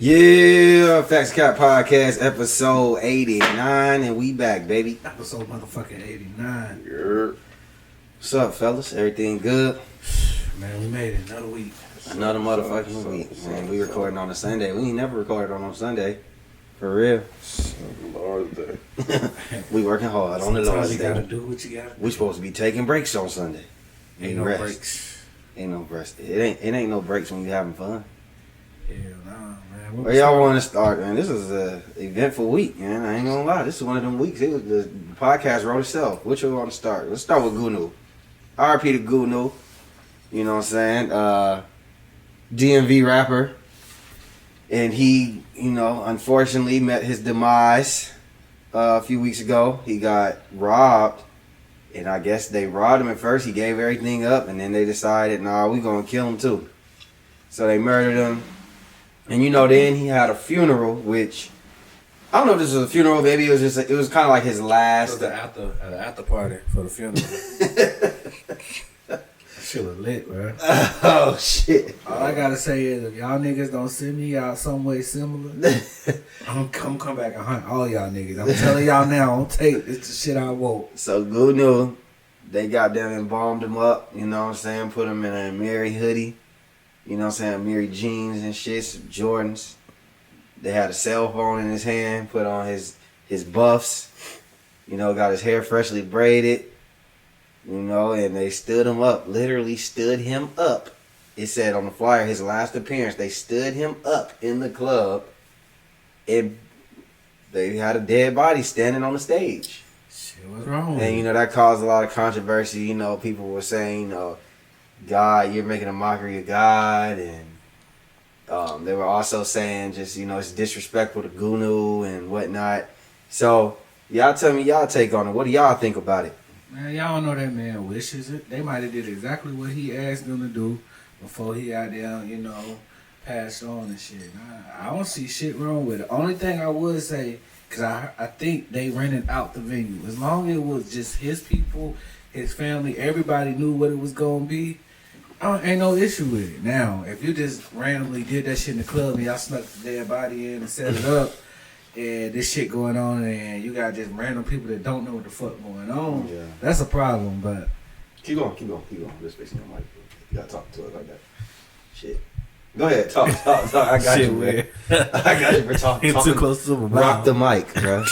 Yeah, Facts Cap Podcast, episode 89, and we back, baby. Episode motherfucking 89. Yeah. What's up, fellas? Everything good? Man, we made it another week. Another motherfucking week. Man, we recording on a Sunday. We ain't never recorded on a Sunday. For real. Lord's Day. We working hard on the Lord's You gotta Day. do what you gotta do. We supposed to be taking breaks on Sunday. Ain't no rest. breaks. Ain't no breaks. It ain't no breaks when you having fun. Hell nah, man. Where y'all want to start, man? This is a eventful week, man. I ain't gonna lie. This is one of them weeks. It was the podcast wrote itself. Which one we want to start? Let's start with Gunu. RP to Gunu. You know what I'm saying? DMV rapper. And he, unfortunately met his demise a few weeks ago. He got robbed. And I guess they robbed him at first. He gave everything up. And then they decided, nah, we gonna kill him too. So they murdered him. And then he had a funeral, which I don't know if this was a funeral. Maybe it was kind of like his last. The after party for the funeral. Shit was lit, bro. Oh shit! All I gotta say is, if y'all niggas don't send me out some way similar, I'm come back and hunt all y'all niggas. I'm telling y'all now, on tape, it's the shit I want. So good news, they got them and bombed him up. You know what I'm saying? Put him in a Mary hoodie. You know what I'm saying? Mary jeans and shit, some Jordans. They had a cell phone in his hand. Put on his buffs. Got his hair freshly braided. And they stood him up. Literally stood him up. It said on the flyer, his last appearance, they stood him up in the club. And they had a dead body standing on the stage. Shit, what's wrong? And, that caused a lot of controversy. People were saying, God, you're making a mockery of God. And they were also saying just, it's disrespectful to Gunu and whatnot. So, y'all tell me y'all take on it. What do y'all think about it? Man, y'all know that man wishes it. They might have did exactly what he asked them to do before he out there, passed on and shit. I don't see shit wrong with it. Only thing I would say, because I think they rented out the venue. As long as it was just his people, his family, everybody knew what it was going to be, ain't no issue with it. Now, if you just randomly did that shit in the club and y'all snuck the dead body in and set it up, and this shit going on, and you got just random people that don't know what the fuck going on. Yeah. That's a problem, but Keep going. Just facing the mic. You gotta talk to it like that. Shit. Go ahead, talk. I got shit, you, man. I got you for talking. He's too close to the Rock the mic, bro.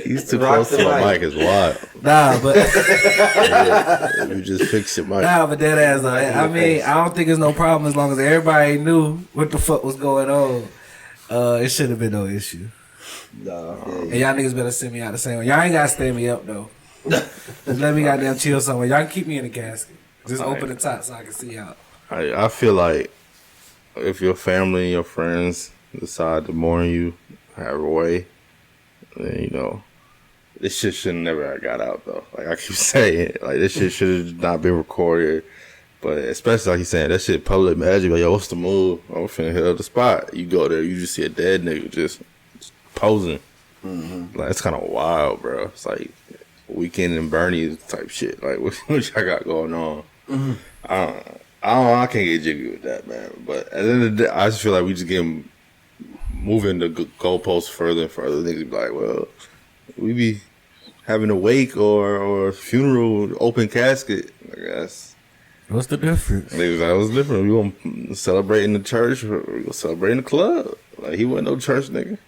He's too Rock close the to the mic. mic is wild. Nah, but You just fix your mic. but that ass. I mean, I don't think it's no problem as long as everybody knew what the fuck was going on. It should have been no issue. No, And y'all niggas better send me out the same way. Y'all ain't gotta stand me up though. Just let me goddamn chill somewhere. Y'all can keep me in the casket. Just open the top so I can see out. I feel like if your family and your friends decide to mourn you, have a way, then this shit should never have got out though. Like I keep saying, like this shit should have not been recorded. But especially like he's saying, that shit public magic. Like, yo, what's the move? I'm finna hit up the spot. You go there, you just see a dead nigga just posing. Mm-hmm. Like it's kind of wild, bro. It's like Weekend and Bernie type shit. Like what y'all got going on? Mm-hmm. I can't get jiggy with that, man. But at the end of the day, I just feel like we just moving the goalposts further and further. Niggas be like, well, we be having a wake or funeral, open casket. I guess. What's the difference? Niggas, that was different. We gonna celebrate in the church, or we gonna celebrate in the club. Like he wasn't no church nigga.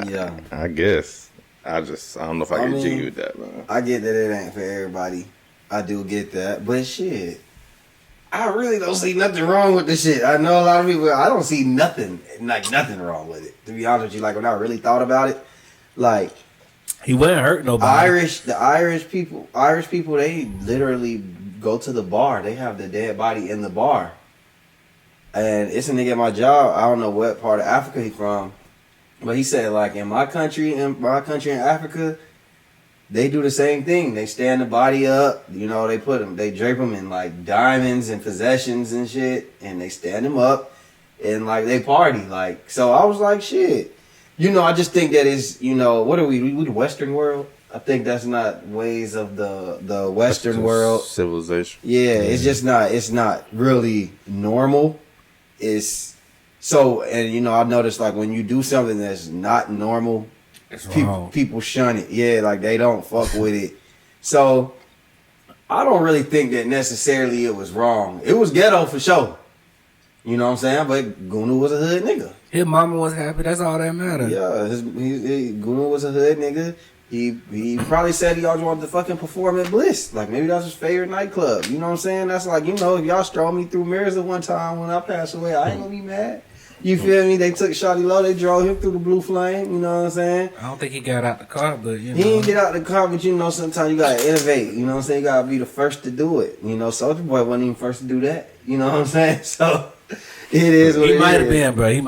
Yeah. I guess. I don't know if I get jiggy with that, man. I get that it ain't for everybody. I do get that. But shit, I really don't see nothing wrong with this shit. I know a lot of people, I don't see nothing wrong with it. To be honest with you, like when I really thought about it, like He wouldn't hurt nobody. the Irish people, they literally go to the bar. They have the dead body in the bar. And it's a nigga at my job. I don't know what part of Africa he from. But he said, like, in my country in Africa, they do the same thing. They stand the body up, they drape them in like diamonds and possessions and shit, and they stand them up and like they party. Like, so I was like, shit. I just think that is, what are we the Western world? I think that's not ways of the Western world. Civilization. Yeah, it's just not, it's not really normal it's so, and you know, I noticed like when you do something that's not normal, It's people, wrong. people shun it. Yeah, like they don't fuck with it. So I don't really think that necessarily it was wrong. It was ghetto for sure. You know what I'm saying? But Gunu was a hood nigga. His mama was happy. That's all that mattered. Yeah, Gunu was a hood nigga. He probably said he always wanted to fucking perform at Bliss. Like maybe that's his favorite nightclub. You know what I'm saying? That's like, you know, if y'all stroll me through mirrors at one time when I pass away, I ain't gonna be mad. You feel me? They took Shawty Low, they drove him through the blue flame. You know what I'm saying? I don't think he got out the car, but you know. He didn't get out the car, but you know, sometimes you gotta innovate. You know what I'm saying? You gotta be the first to do it. You know, Soulja Boy wasn't even first to do that. You know what I'm saying? So it is what He it might have is. been, bro. He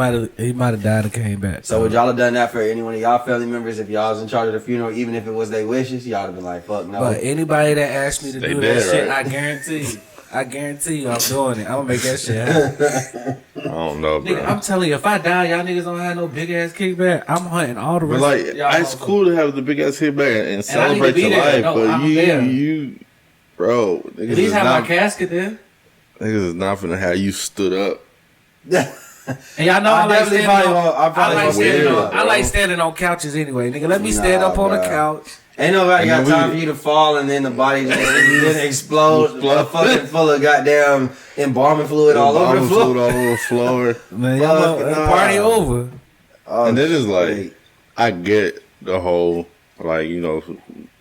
might have died and came back. So would y'all have done that for any one of y'all family members if y'all was in charge of the funeral, even if it was their wishes? Y'all would have been like, fuck no. But anybody that asked me to They do dead, that shit, right? I guarantee you I'm doing it. I'm gonna make that shit happen. I don't know, bro. Nigga, I'm telling you, if I die, y'all niggas don't have no big ass kickback. I'm hunting all the But rest like, of y'all. it's cool to have the big ass hit back and I need to celebrate be your there. life, No, but I'm there. you, bro, niggas At least is have not, my casket there. niggas is not finna have you stood up. And y'all know I, like definitely standing probably on, won't- I probably I like won't standing weird, on, I bro. like standing on couches anyway, nigga. Let me stand Nah, up on the bro. couch. Ain't nobody got And then time we- for you to fall and then the body just explode. Explode. Fucking full of goddamn embalming fluid all over the floor. All over the floor. Man, y'all Fuck, know, nah. party over. Oh, And then it's like, shit. I get the whole, like, you know,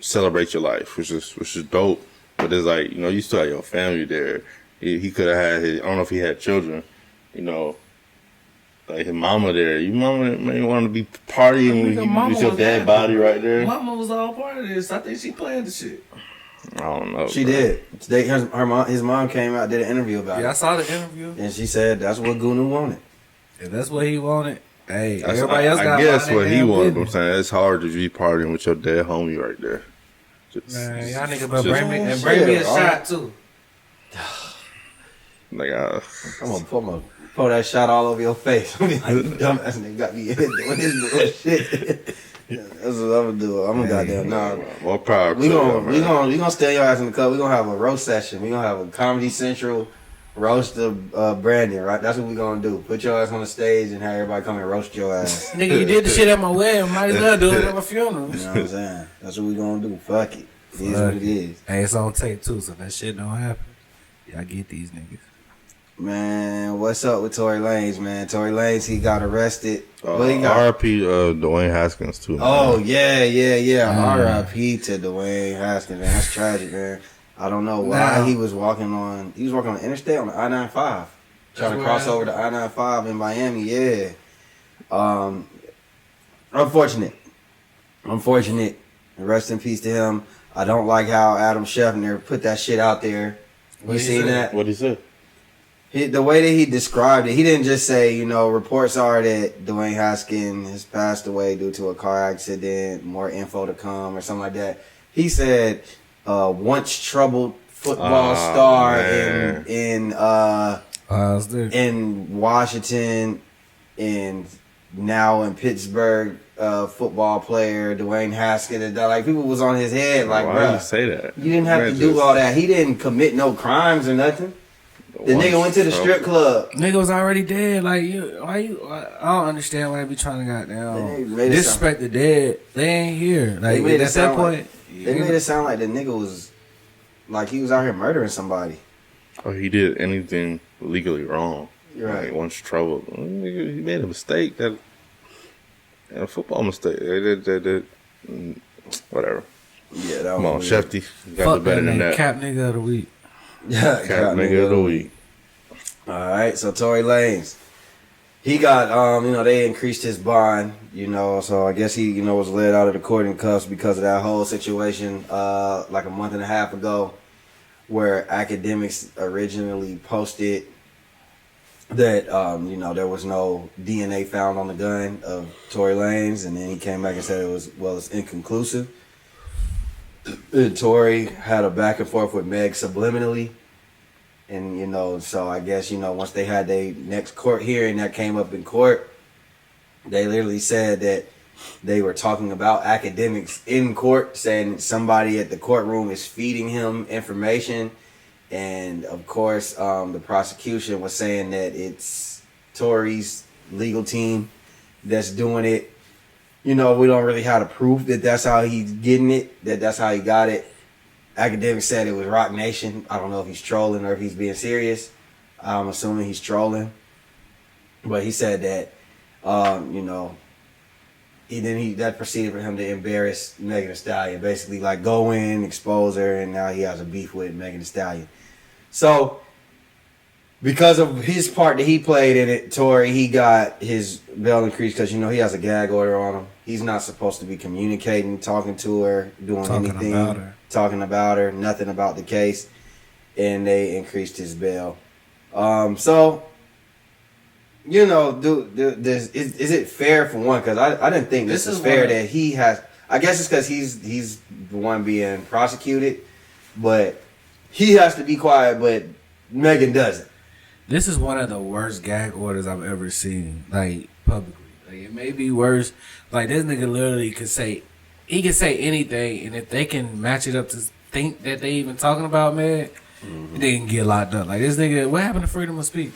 celebrate your life, which is dope. But it's like, you know, you still have your family there. He could have had his, I don't know if he had children, you know, like his mama there. Your mama may want to be partying Nigga, mama with your was dead happy. body right there. Mama was all part of this. I think she planned the shit. I don't know. She bro. did. Today, his mom came out, did an interview about Yeah, I it. saw the interview. And she said that's what Gunu wanted. If that's what he wanted, hey, That's- everybody else got I guess mind what their he damn wanted. I'm business. saying it's hard to be partying with your dead homie right there. Just, Man, y'all niggas better just- bring me and bring me a Shit, shot too. like, I'm gonna pour that shot all over your face. I'm gonna be like, you dumbass nigga got me in here doing this bullshit. That's what I'm gonna do. I'm gonna goddamn nah. more power. We to gonna them, we man. gonna we gonna stay your ass in the club. We gonna have a roast session. We gonna have a Comedy Central roast of Brandon. Right? That's what we gonna do. Put your ass on the stage and have everybody come and roast your ass. Nigga, you did the shit at my wedding. Might as well do it at my funeral. You know what I'm saying? That's what we gonna do. Fuck it. It is what it is. Hey, it's on tape too, so that shit don't happen. Y'all get these niggas. Man, what's up with Tory Lanez, man? Tory Lanez, he got arrested. Well, he got RP Dwayne Haskins too. Man. Oh yeah. Mm. R.I.P. to Dwayne Haskins, man. That's tragic, man. I don't know why Nah. he was walking on the interstate on the I-95, trying That's to where cross I- over the I-95 in Miami. Yeah. Unfortunate. Rest in peace to him. I don't like how Adam Scheffner put that shit out there. You What'd he seen say? that? What he said? The way that he described it, he didn't just say, you know, reports are that Dwayne Haskins has passed away due to a car accident, more info to come or something like that. He said, once troubled football Oh, star man. in Washington and now in Pittsburgh, football player Dwayne Haskins. Like people was on his head, like, Why bruh, did you say that? you didn't have to do all that. He didn't commit no crimes or nothing. The nigga went to the strip club. Nigga was already dead. Like I don't understand why they be trying to They goddamn made it disrespect the dead. They ain't here. Like made it at that sound point, They made it sound like the nigga was like he was out here murdering somebody. Or he did anything legally wrong. You're right. Like, once trouble, he made a mistake a football mistake. Whatever. Yeah, that Come on, was weird. Shefty. You got fuck the better that than name. that. Cap nigga of the week. Yeah, Cap nigga of the week. All right, so Tory Lanez, he got they increased his bond, so I guess he was led out of the court in cuffs because of that whole situation like a month and a half ago, where academics originally posted that there was no DNA found on the gun of Tory Lanez, and then he came back and said it's inconclusive. And Tory had a back and forth with Meg subliminally. And, so I guess, once they had their next court hearing that came up in court, they literally said that they were talking about academics in court, saying that somebody at the courtroom is feeding him information. And, of course, the prosecution was saying that it's Tory's legal team that's doing it. You know, we don't really have the proof that that's how he's getting it, that's how he got it. Academics said it was Rock Nation. I don't know if he's trolling or if he's being serious. I'm assuming he's trolling. But he said that, you know, that proceeded for him to embarrass Megan Thee Stallion. Basically, like, go in, expose her, and now he has a beef with Megan Thee Stallion. So, because of his part that he played in it, Tory, he got his bail increased because, you know, he has a gag order on him. He's not supposed to be communicating, talking to her, doing anything. Talking about her, nothing about the case. And they increased his bail. So, you know, is it fair for one? Because I didn't think this is fair that he has. I guess it's because he's the one being prosecuted, but he has to be quiet, but Megan doesn't. This is one of the worst gag orders I've ever seen, like, publicly. Like, it may be worse. Like, this nigga literally could say, he can say anything, and if they can match it up to think that they even talking about Meg, they can get locked up. Like, this nigga, what happened to freedom of speech?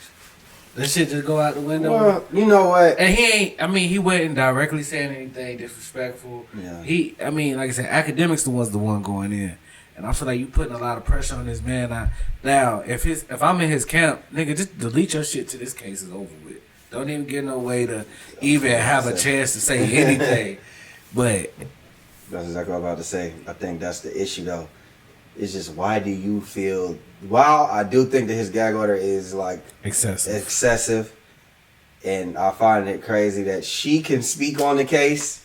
That shit just go out the window. Well, you know what? And he wasn't directly saying anything disrespectful. Yeah. Like I said, academics was the one going in. And I feel like you putting a lot of pressure on this man. Now, if I'm in his camp, nigga, just delete your shit till this case is over with. Don't even get no way to even have a chance to say anything. But that's exactly what I'm about to say. I think that's the issue, though. It's just, why do you feel... While I do think that his gag order is, like... Excessive. And I find it crazy that she can speak on the case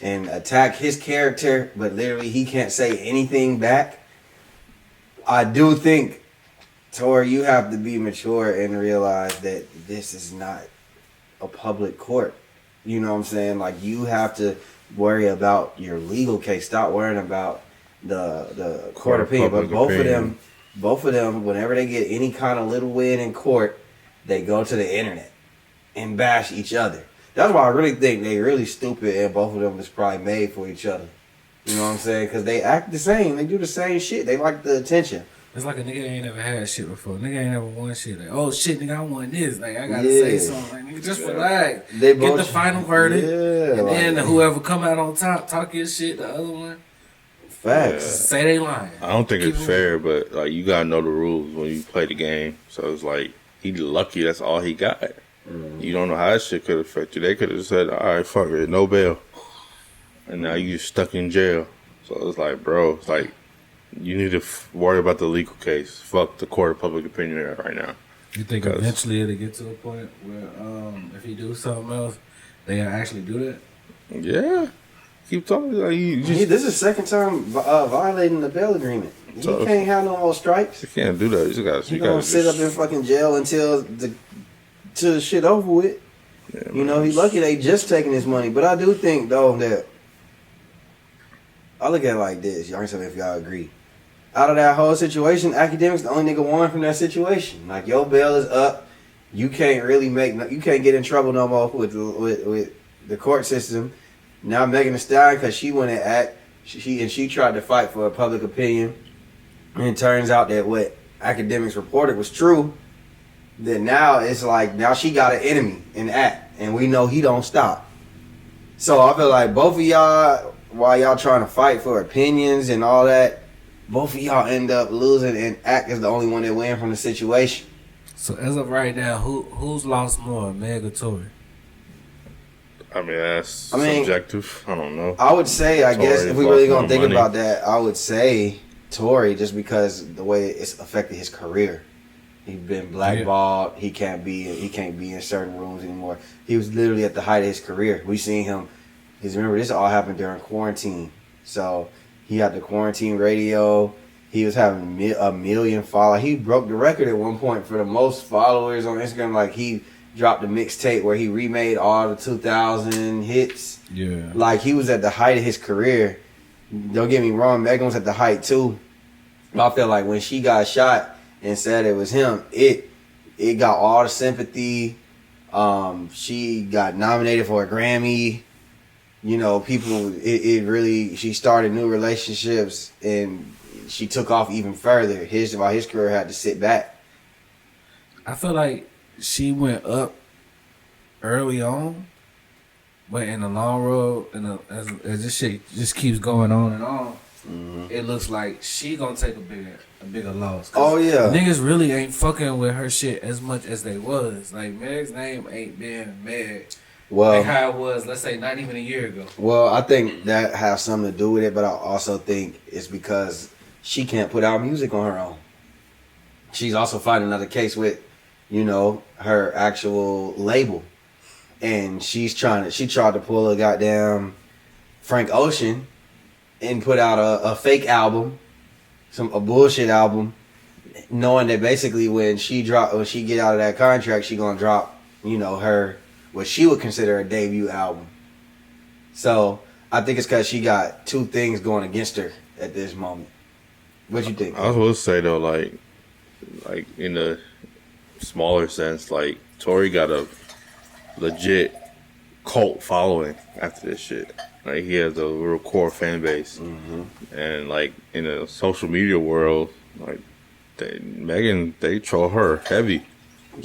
and attack his character, but literally he can't say anything back. I do think, Tory, you have to be mature and realize that this is not a public court. You know what I'm saying? Like, you have to worry about your legal case. Stop worrying about the court opinion. But both of them, whenever they get any kind of little win in court, they go to the internet and bash each other. That's why I really think they really stupid, and both of them is probably made for each other. You know what I'm saying? Because they act the same. They do the same shit. They like the attention. It's like a nigga ain't never had shit before. Nigga ain't never won shit. Like, oh shit, nigga, I won this. Like, I gotta say something. Like, nigga, just relax. Get the final verdict. Yeah, and then whoever come out on top, talk your shit, the other one. Facts. Say they lying. I don't think it's fair, but like, you gotta know the rules when you play the game. So it's like, he lucky that's all he got. You don't know how that shit could affect you. They could have said, all right, fuck it, no bail. And now you stuck in jail. So it's like, bro, it's like, you need to worry about the legal case. Fuck the court of public opinion right now. You think eventually it'll get to a point where if he do something else, they'll actually do that? Yeah. Keep talking. Like, this is the second time violating the bail agreement. He can't have no more stripes. You can't do that. You gotta sit up in fucking jail until the shit over with. Yeah, you know, he lucky they just taking his money. But I do think, though, that I look at it like this. Y'all can tell me if y'all agree. Out of that whole situation, academics the only nigga won from that situation. Like, your bail is up. You can't really you can't get in trouble no more with the court system. Now Megan Thee Stallion, because she went and she tried to fight for public opinion, and it turns out that what academics reported was true. Then now it's like, now she got an enemy in Act, and we know he don't stop. So I feel like both of y'all, while y'all trying to fight for opinions and all that, both of y'all end up losing, and Act is the only one that win from the situation. So as of right now, who's lost more, Meg or Tory? I mean, that's subjective. I don't know. I would say, I guess, if we really gonna think about that, I would say Tory, just because the way it's affected his career. He's been blackballed. Yeah. He can't be in certain rooms anymore. He was literally at the height of his career. We seen him. Because remember, this all happened during quarantine. So he had the quarantine radio. He was having a million followers. He broke the record at one point for the most followers on Instagram. Like, he dropped a mixtape where he remade all the 2000 hits. Yeah. Like, he was at the height of his career. Don't get me wrong, Megan was at the height too. I feel like when she got shot and said it was him, it got all the sympathy. She got nominated for a Grammy. You know, it really, she started new relationships, and she took off even further. While his career had to sit back. I feel like she went up early on, but in the long road, as this shit just keeps going on and on, it looks like she gonna take a bigger loss. Oh yeah, niggas really ain't fucking with her shit as much as they was. Like Meg's name ain't been Meg. well, Like how it was, let's say, not even a year ago. well, I think that has something to do with it, but I also think it's because she can't put out music on her own. She's also fighting another case with, her actual label, and she tried to pull a goddamn Frank Ocean and put out a fake album, a bullshit album, knowing that basically when she get out of that contract, she gonna drop, her what she would consider a debut album. So I think it's because she got two things going against her at this moment. What you think? I will say though, like in a smaller sense, like Tory got a legit cult following after this shit. Like he has a real core fan base, and like in the social media world, like Megan, they troll her heavy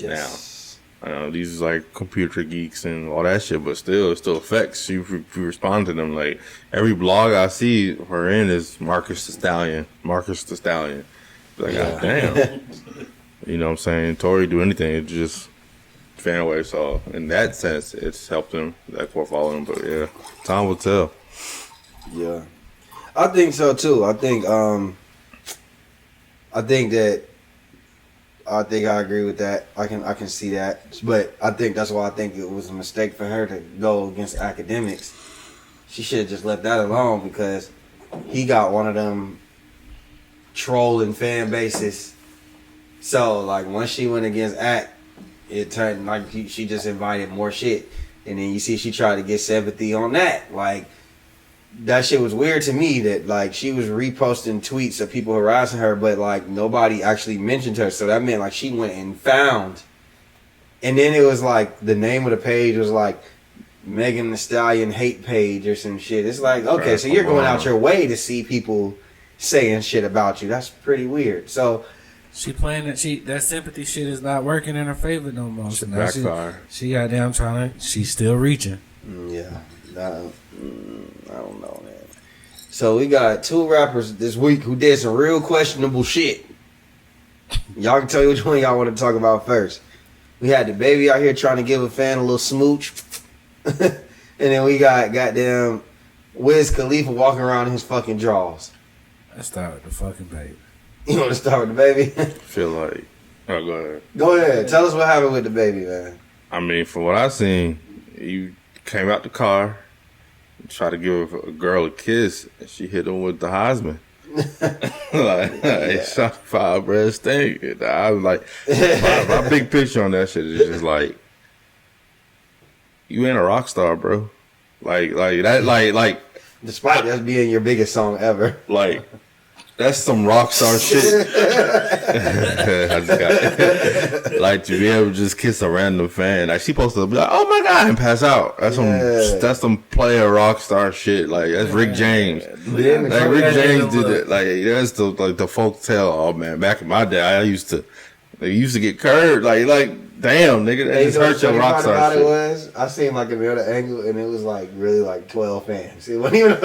now. I know these is like computer geeks and all that shit, but still, it still affects you if you respond to them. Like every blog I see her in is Marcus the Stallion. Like, God damn. You know what I'm saying? Tory do anything, it's just fan away. So in that sense, it's helped him. That's what following him. But yeah, time will tell. Yeah, I think so too. I think I agree with that. I can see that, but I think that's why I think it was a mistake for her to go against academics. She should have just left that alone because he got one of them trolling fan bases. So like once she went against Act, it turned like she just invited more shit, and then you see she tried to get sympathy on that. Like that shit was weird to me that like she was reposting tweets of people harassing her, but like nobody actually mentioned her. So that meant like she went and found, and then it was like the name of the page was like Megan Thee Stallion hate page or some shit. It's like, okay, so you're going out your way to see people saying shit about you. That's pretty weird. So she playing that sympathy shit is not working in her favor no more. So now backfire. She goddamn she's still reaching. Yeah, I don't know, man. So we got two rappers this week who did some real questionable shit. Y'all can tell me which one y'all want to talk about first. We had the baby out here trying to give a fan a little smooch. And then we got goddamn Wiz Khalifa walking around in his fucking drawers. Let's start with the fucking baby. You want to start with the baby? Feel like, oh, go ahead. Go ahead. Tell us what happened with the baby, man. I mean, from what I seen, you came out the car, tried to give a girl a kiss, and she hit him with the Heisman. Like shot fire, bro. Stink. I was like, my big picture on that shit is just like, you ain't a rock star, bro. Like that, Despite that being your biggest song ever. like. That's some rock star shit. I just got like to be able to just kiss a random fan. Like she supposed to be like, "Oh my god," and pass out. That's some player rock star shit. Like that's Rick James. Like Rick James did it. Like that's the folk tale. Oh man, back in my day, I used to get curved. Like damn, nigga, that just hurt your rock star shit. I seen like in the other angle, and it was like really like 12 fans. It wasn't even.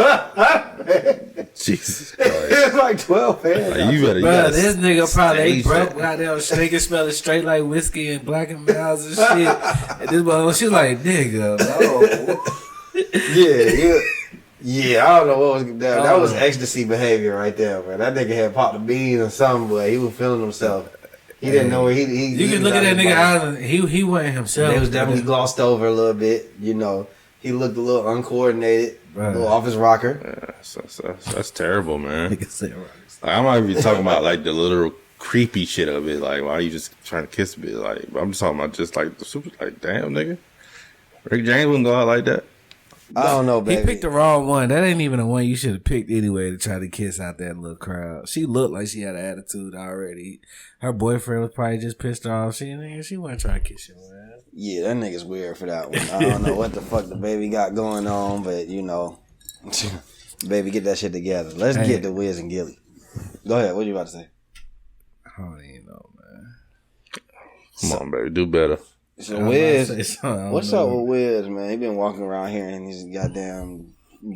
Jesus Christ. It was like 12 fans. Like, you gotta this nigga probably broke goddamn nigga smelling straight like whiskey and Black and Milds and shit. And this motherfucker, she's like, nigga, Yeah, I don't know what was that was ecstasy behavior right there, man. That nigga had popped a bean or something, but he was feeling himself. He didn't know where he you can look at that nigga eyes and he wasn't himself. It was definitely glossed over a little bit, you know. He looked a little uncoordinated, a little off his rocker. Yeah, that's terrible, man. Like, I'm not even talking about like the literal creepy shit of it. Like, why are you just trying to kiss me? Like, I'm just talking about just like the super. Like, damn, nigga, Rick James wouldn't go out like that. I don't know, baby. He picked the wrong one. That ain't even the one you should have picked anyway to try to kiss out that little crowd. She looked like she had an attitude already. Her boyfriend was probably just pissed off. She wasn't trying to kiss your ass. Yeah, that nigga's weird for that one. I don't know what the fuck the baby got going on, but you know, baby, get that shit together. Let's get to Wiz and Gilly. Go ahead. What you about to say? I don't even know, man. Come on, baby, do better. So I was Wiz, about to say something, I don't what's know. up with Wiz, man? He been walking around here in his goddamn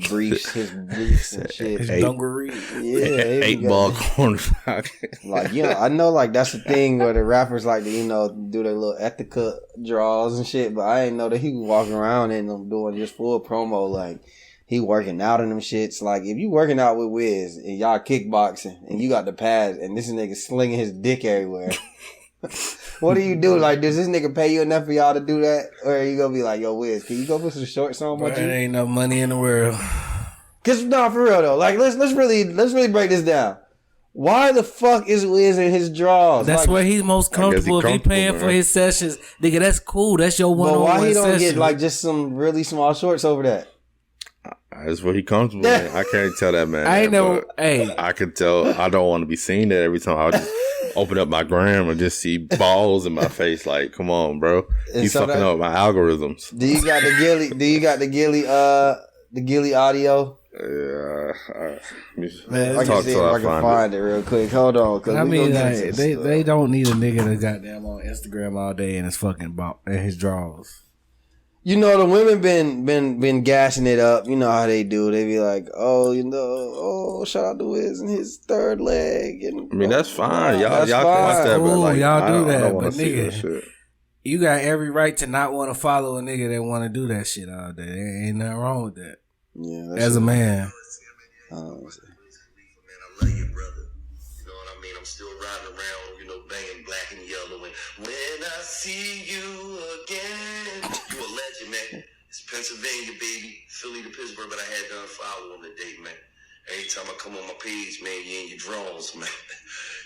briefs, his briefs and shit. His Eight- dungaree. Yeah, he 8-ball got- cornerback. Like, you know, I know, like, that's the thing where the rappers like to, you know, do their little etiquette draws and shit, but I didn't know that he was walking around and them doing just full promo, like, he working out in them shits. Like, if you working out with Wiz and y'all kickboxing and you got the pads and this nigga slinging his dick everywhere, what do you do? Like, does this nigga pay you enough for y'all to do that? Or are you gonna be like, yo, Wiz, can you go put some shorts on my But it G? ain't no money in the world. Cause no, for real though. Like, let's really break this down. Why the fuck is Wiz in his drawers? That's like, where he's most I guess he comfortable. If he comfortable, paying man. for his sessions, nigga, that's cool. That's your but one-on-one why he don't session. get like just some really small shorts over that? That's where he comfortable. Man. I can't tell that man. I ain't that, know. but Hey, I could tell. I don't want to be seen that every time. I just open up my gram and just see balls in my face. Like, come on, bro. And You so fucking that- up my algorithms. Do you got the Gilly? Do you got the Gilly audio? Yeah. Man, I can talk see if till I I can find find it real quick. Hold on, cause I we mean, gonna get like, into this they stuff. they don't need a nigga that goddamn on Instagram all day in his fucking in his drawers. You know, the women been gassing it up. You know how they do. They be like, oh, you know, oh, shout out to Wiz and his third leg. And I mean, that's fine. Y'all That's can fine. watch that, but Cool, like, y'all I do don't- I that, don't wanna but see nigga, that shit. You got every right to not want to follow a nigga that want to do that shit all day. There ain't nothing wrong with that. Yeah, that's As a man, uh, Man, I love you, brother. You know what I mean? I'm still riding around, you know, banging black and yellow. And when I see you again, you a legend, man. It's Pennsylvania, baby. Philly to Pittsburgh, but I had to unfollow him today, man. Every time I come on my page, man, you in your drawers, man.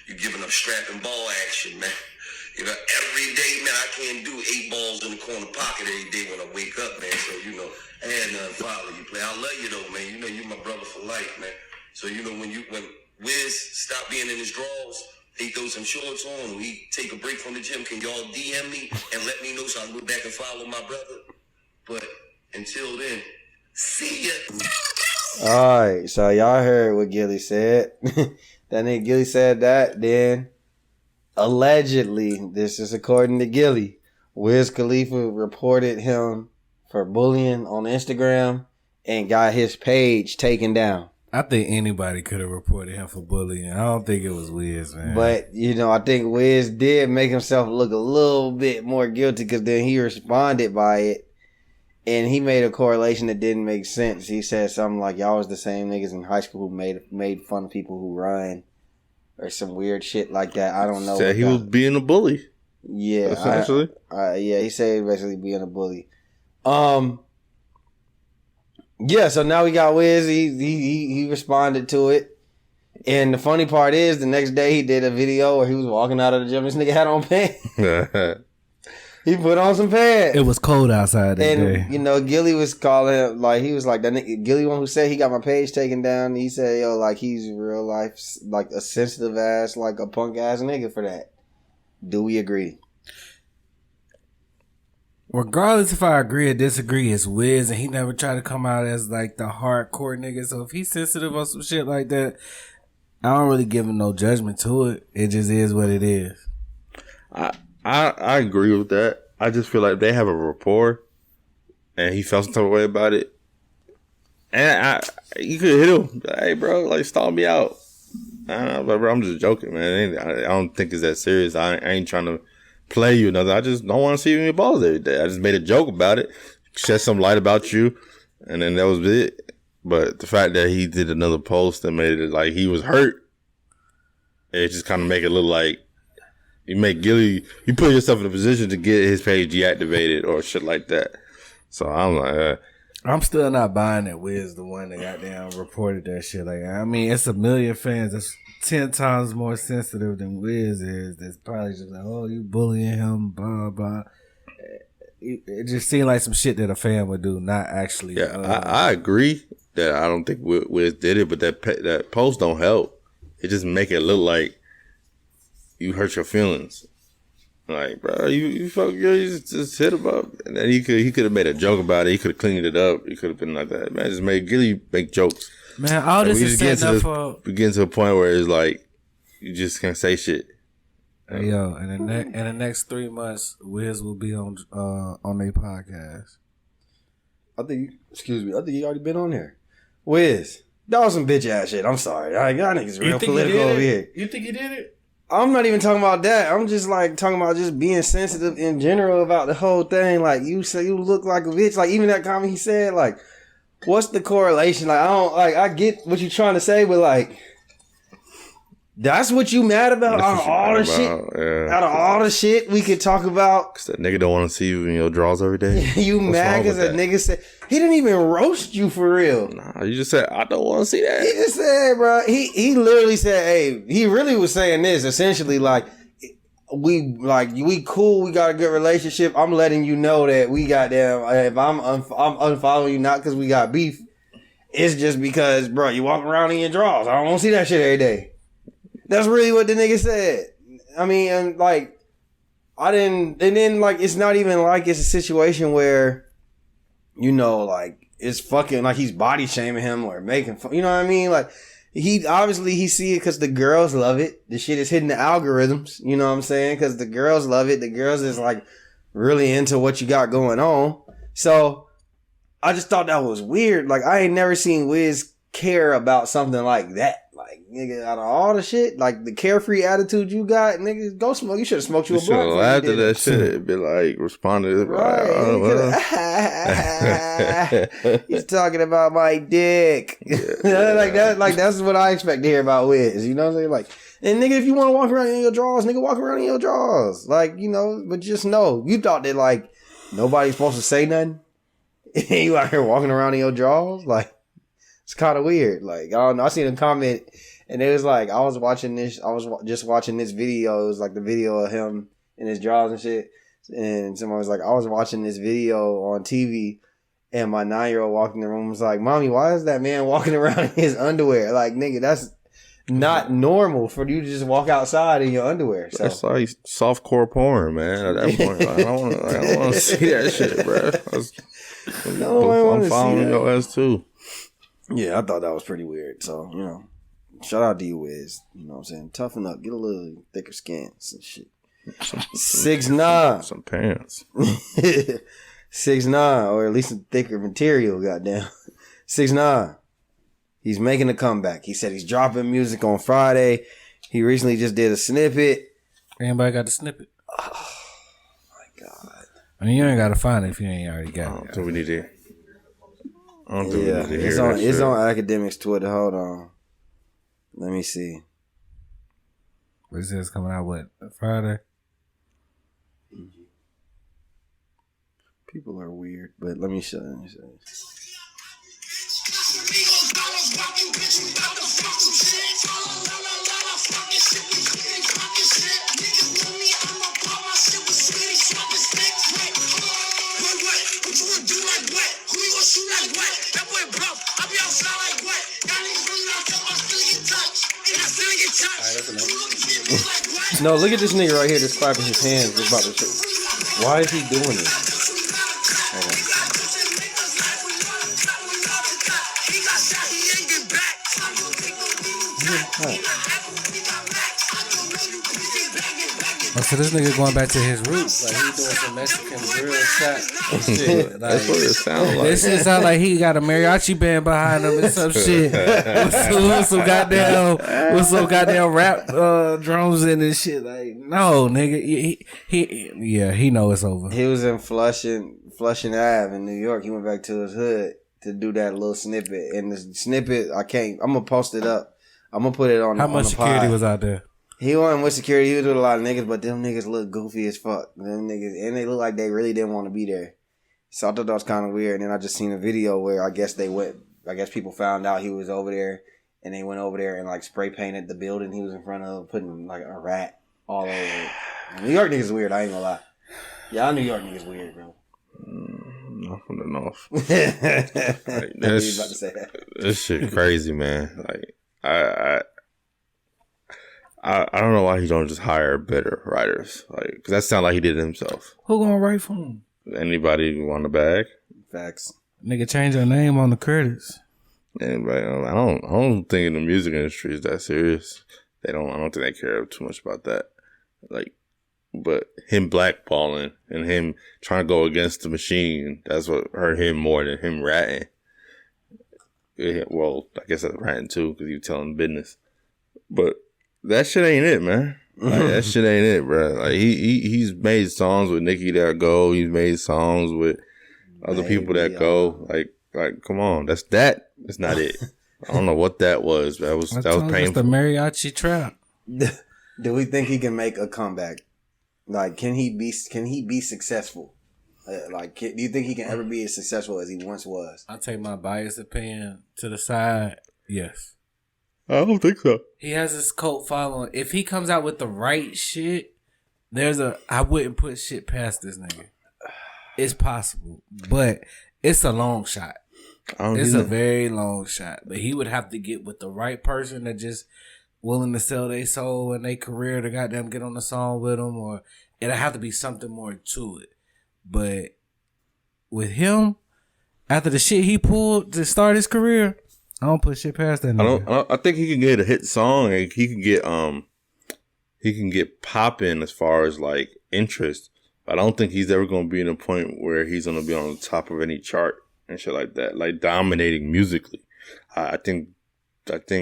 You giving up strapping ball action, man. You know, every day, man, I can't do 8 balls in the corner pocket every day when I wake up, man. So, you know, I had to unfollow you, play. I love you, though, man. You know, you my brother for life, man. So, you know, when Wiz stop being in his drawers, he throw some shorts on, or he take a break from the gym, can y'all DM me and let me know so I can go back and follow my brother? But until then, see ya. all right. So y'all heard what Gilly said. That nigga Gilly said that. Then allegedly, this is according to Gilly, Wiz Khalifa reported him for bullying on Instagram and got his page taken down. I think anybody could have reported him for bullying. I don't think it was Wiz, man. But, you know, I think Wiz did make himself look a little bit more guilty because then he responded by it. And he made a correlation that didn't make sense. He said something like, y'all was the same niggas in high school who made fun of people who run. Or some weird shit like that. I don't know. Said he was being a bully, Yeah. essentially. Yeah, he said basically being a bully. Yeah, so now we got Wiz. He responded to it. And the funny part is, the next day he did a video where he was walking out of the gym. This nigga had on pants. He put on some pants. it was cold outside that day. And, you know, Gilly was calling him, like, he was like, that nigga, Gilly one who said he got my page taken down. He said, yo, like, he's real life, like, a sensitive ass, like, a punk ass nigga for that. Do we agree? Regardless if I agree or disagree, it's Wiz, and he never tried to come out as like the hardcore nigga. So if he's sensitive on some shit like that, I don't really give him no judgment to it. It just is what it is. I agree with that. I just feel like they have a rapport, and he felt some type of way about it. And you could hit him, hey bro, like stall me out. But bro, I'm just joking, man. I don't think it's that serious. I ain't trying to play you or nothing. I just don't want to see you in your balls every day. I just made a joke about it, shed some light about you, and then that was it. But the fact that he did another post and made it like he was hurt, it just kind of make it look like you put yourself in a position to get his page deactivated or shit like that. So I'm like, I'm still not buying that Wiz the one that goddamn reported that shit. Like, I mean, it's a million fans that's 10 times more sensitive than Wiz is. That's probably just like, oh, you bullying him, blah, blah. It just seemed like some shit that a fan would do, not actually. yeah, I agree that I don't think Wiz did it, but that post don't help. It just make it look like you hurt your feelings. Like, bro, you just hit him up, and then he could have made a joke about it. He could have cleaned it up. He could have been like that. Man, just made Gilly make jokes. Man, all Like, this we is just setting up for. we get to a point where it's like you just can't say shit. Hey, yo, in the next 3 months, Wiz will be on their podcast. I think he already been on there. Wiz, that was some bitch ass shit. I'm sorry. Y'all niggas real political over here. You think he did it? I'm not even talking about that. I'm just like talking about just being sensitive in general about the whole thing. Like you say you look like a bitch. Like even that comment he said, like, what's the correlation? Like I get what you're trying to say, but like that's what you mad about out of all the shit. Yeah. Out of all the shit we could talk about. Cause that nigga don't want to see you in your drawers every day. You What's mad wrong because with that that? nigga said he didn't even roast you for real. Nah, you just said I don't want to see that. He just said, bro. He literally said, "Hey," he really was saying this essentially, like, we cool, we got a good relationship. I'm letting you know that we goddamn. If I'm unfollowing you, not because we got beef, it's just because, bro, you walking around in your drawers. I don't want to see that shit every day. That's really what the nigga said. I mean, and like, and then like, it's not even like it's a situation where, you know, like, it's fucking like he's body shaming him or making fun. You know what I mean? Like, he see it because the girls love it. The shit is hitting the algorithms. You know what I'm saying? Because the girls love it. The girls is like really into what you got going on. So I just thought that was weird. Like, I ain't never seen Wiz care about something like that. Like, nigga, out of all the shit, like the carefree attitude you got, nigga, go smoke. You should have smoked you a You should have blunt. laughed at that shit. Be like, responded. Right. Like, oh, well. He's talking about my dick. Like that. Like that's what I expect to hear about Wiz. You know what I'm saying? Like, and nigga, if you want to walk around in your drawers, nigga, walk around in your drawers. Like, you know, but just know, you thought that like nobody's supposed to say nothing. You out here walking around in your drawers, like. It's kind of weird. Like, I don't know. I seen a comment and it was like, I was just watching this video. It was like the video of him in his drawers and shit. And someone was like, I was watching this video on TV and my 9-year-old walked in the room and was like, Mommy, why is that man walking around in his underwear? Like, nigga, that's not normal for you to just walk outside in your underwear. So. That's like softcore porn, man. At that point, like, I don't want to see that shit, bro. I'm following your ass too. Yeah, I thought that was pretty weird. So, you know, shout out to you, Wiz. You know what I'm saying? Toughen up. Get a little thicker skin and shit. 6'9". Some pants. 6'9", or at least a thicker material, goddamn. 6'9". He's making a comeback. He said he's dropping music on Friday. He recently just did a snippet. Anybody got the snippet? Oh, my God. I mean, you ain't got to find it if you ain't already got it. I don't think we need to. I don't think we Yeah, need to hear it's that on, shit. it's on Academics Twitter. Hold on. Let me see. What is this coming out, what, Friday? People are weird, but let me show you. No, look at this nigga right here that's clapping his hands. Just about to show. Why is he doing this? Hold on. Oh, so this nigga going back to his roots. Like, he doing some Mexican drill shot shit. Like, That's what it sounds like. this shit sound like he got a mariachi band behind him and some shit. with some goddamn rap drums in this shit. Like, no, nigga. He know it's over. He was in Flushing Ave in New York. He went back to his hood to do that little snippet. And the snippet, I'm gonna post it up. I'm gonna put it on. How much the security pod. was out there? He wasn't with security. He was with a lot of niggas, but them niggas look goofy as fuck. Them niggas, and they look like they really didn't want to be there. So I thought that was kind of weird. And then I just seen a video where I guess people found out he was over there, and they went over there and like spray painted the building he was in front of, putting like a rat all over it. New York niggas is weird. I ain't gonna lie. Y'all New York niggas weird, bro. Nothing enough. Like, Like, I was about to say that. this shit crazy, man. Like I don't know why he don't just hire better writers. Like, cause that sound like he did it himself. Who gonna write for him? Anybody want a bag? Facts. Nigga change their name on the credits. Anybody? I don't think in the music industry is that serious. I don't think they care too much about that. Like, but him blackballing and him trying to go against the machine, that's what hurt him more than him ratting. Yeah, well, I guess that's ratting too, because you telling business. But that shit ain't it, man. Like, that shit ain't it, bro. Like, he's made songs with Nicki that go. He's made songs with other people that go. Like, come on, that's not it. I don't know what that was. That was painful. It's the mariachi trap. Do we think he can make a comeback? Like, can he be successful? Do you think he can ever be as successful as he once was? I'll take my biased opinion to the side. Yes. I don't think so. He has his cult following. If he comes out with the right shit, I wouldn't put shit past this nigga. It's possible, but it's a long shot. It's a very long shot. But he would have to get with the right person that just willing to sell their soul and their career to goddamn get on the song with him, or it'll have to be something more to it. But with him, after the shit he pulled to start his career, I don't put shit past that nigga. I think he can get a hit song, and he can get popping as far as like interest. But I don't think he's ever going to be in a point where he's going to be on the top of any chart and shit like that, like dominating musically. I think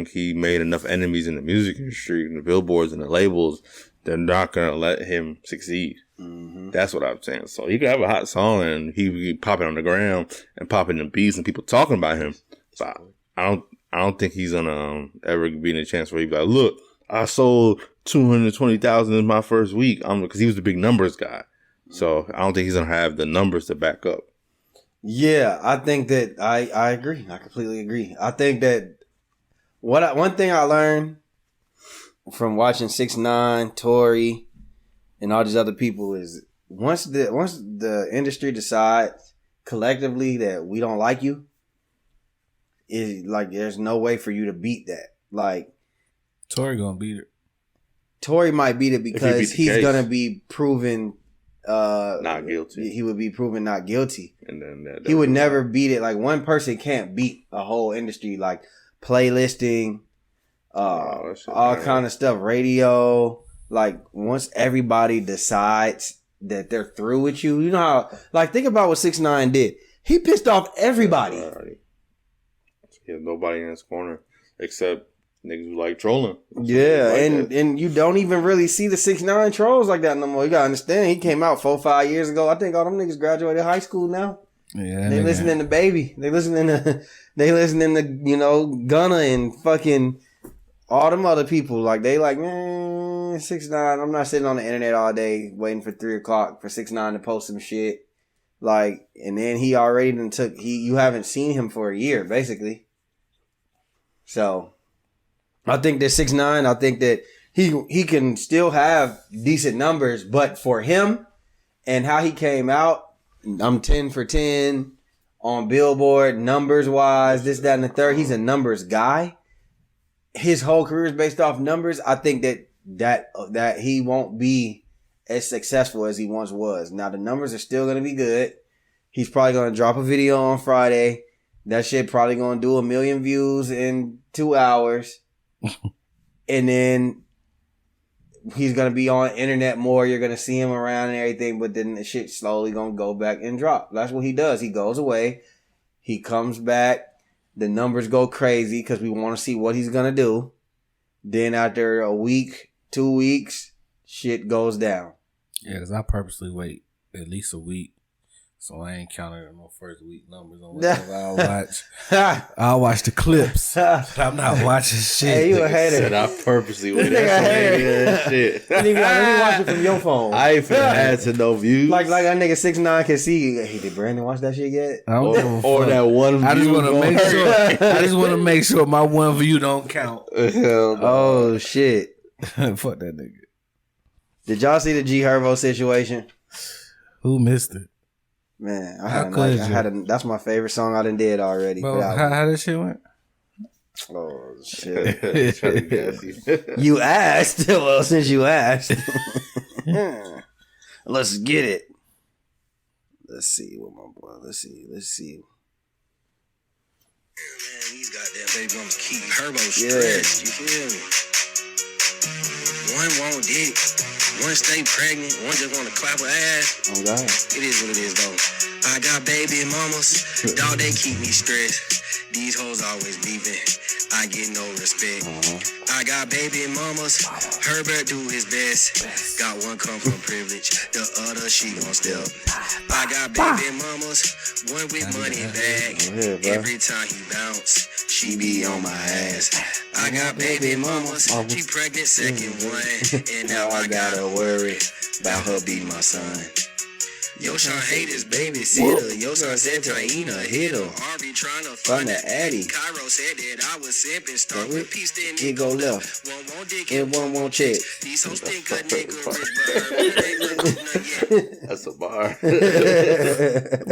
he made enough enemies in the music industry and the billboards and the labels. They're not going to let him succeed. Mm-hmm. That's what I'm saying. So he could have a hot song and he be popping on the ground and popping the beats and people talking about him. So I don't think he's gonna ever be in a chance where he'd be like, look, I sold 220,000 in my first week. Because he was the big numbers guy. So I don't think he's gonna have the numbers to back up. Yeah, I think that I agree. I completely agree. I think that one thing I learned from watching 6ix9ine, Tory, and all these other people is once the industry decides collectively that we don't like you, is like there's no way for you to beat that. Like Tory gonna beat it. Tory might beat it because he's gonna be proven not guilty. He would be proven not guilty, and then he would never beat it. Like one person can't beat a whole industry, like playlisting, all kind of stuff, radio. Like once everybody decides that they're through with you, you know how. Like think about what 6ix9ine did. He pissed off everybody. He had nobody in his corner except niggas who like trolling. Yeah, and you don't even really see the 6ix9ine trolls like that no more. You gotta understand, he came out 4-5 years ago. I think all them niggas graduated high school now. Yeah, they listening to Baby. They listening to Gunna and fucking all them other people. Like they like, man, 6ix9ine. I'm not sitting on the internet all day waiting for 3:00 for 6ix9ine to post some shit. Like, and then he already you haven't seen him for a year, basically. So, I think that 6ix9ine, I think that he can still have decent numbers, but for him and how he came out, I'm 10 for 10 on Billboard, numbers wise, this, that, and the third. He's a numbers guy. His whole career is based off numbers. I think that he won't be as successful as he once was. Now the numbers are still going to be good. He's probably going to drop a video on Friday. That shit probably going to do 1 million views in 2 hours. And then he's going to be on internet more. You're going to see him around and everything. But then the shit slowly going to go back and drop. That's what he does. He goes away. He comes back. The numbers go crazy because we want to see what he's going to do. Then after a week, 2 weeks, shit goes down. Yeah, because I purposely wait at least a week. So I ain't counting my first week numbers on whatever I'll watch. I'll watch the clips. But I'm not watching shit. Hey, you a hater. Said I purposely went that shit. Let me watch it from your phone. I ain't finna add to no views. Like that nigga 6ix9ine can see. Hey, did Brandon watch that shit yet? Or that one view. I just want to make sure. I just want to make sure my one view don't count. Oh shit! Fuck that nigga. Did y'all see the G Herbo situation? Who missed it? Man, that's my favorite song I done did already. Bro, how that shit went? Oh shit! You asked. Well, since you asked, let's get it. Let's see what my boy. Let's see. Man, these goddamn baby gonna keep Herbo stressed. You feel me? One won't dick. One stay pregnant, one just wanna clap her ass. Oh God. It is what it is though. I got baby mamas, dog, they keep me stressed. These hoes always beefing, I get no respect. I got baby mamas, Herbert do his best. Got one come from privilege, the other she gon' step. I got baby mamas, one with money bag. Yeah, bro. Every time he bounce, she be on my ass. I got baby mamas, she pregnant second one, and now I gotta worry about her beating my son. Yo, Sean hate his babysitter. Yo, son said Taina hit her. Harvey trying to fund the Addy. Cairo said that I was simping. Start with peace, then it go left. One won't dick and one won't check. These hoes think a nigga rich, but they look good. That's a bar.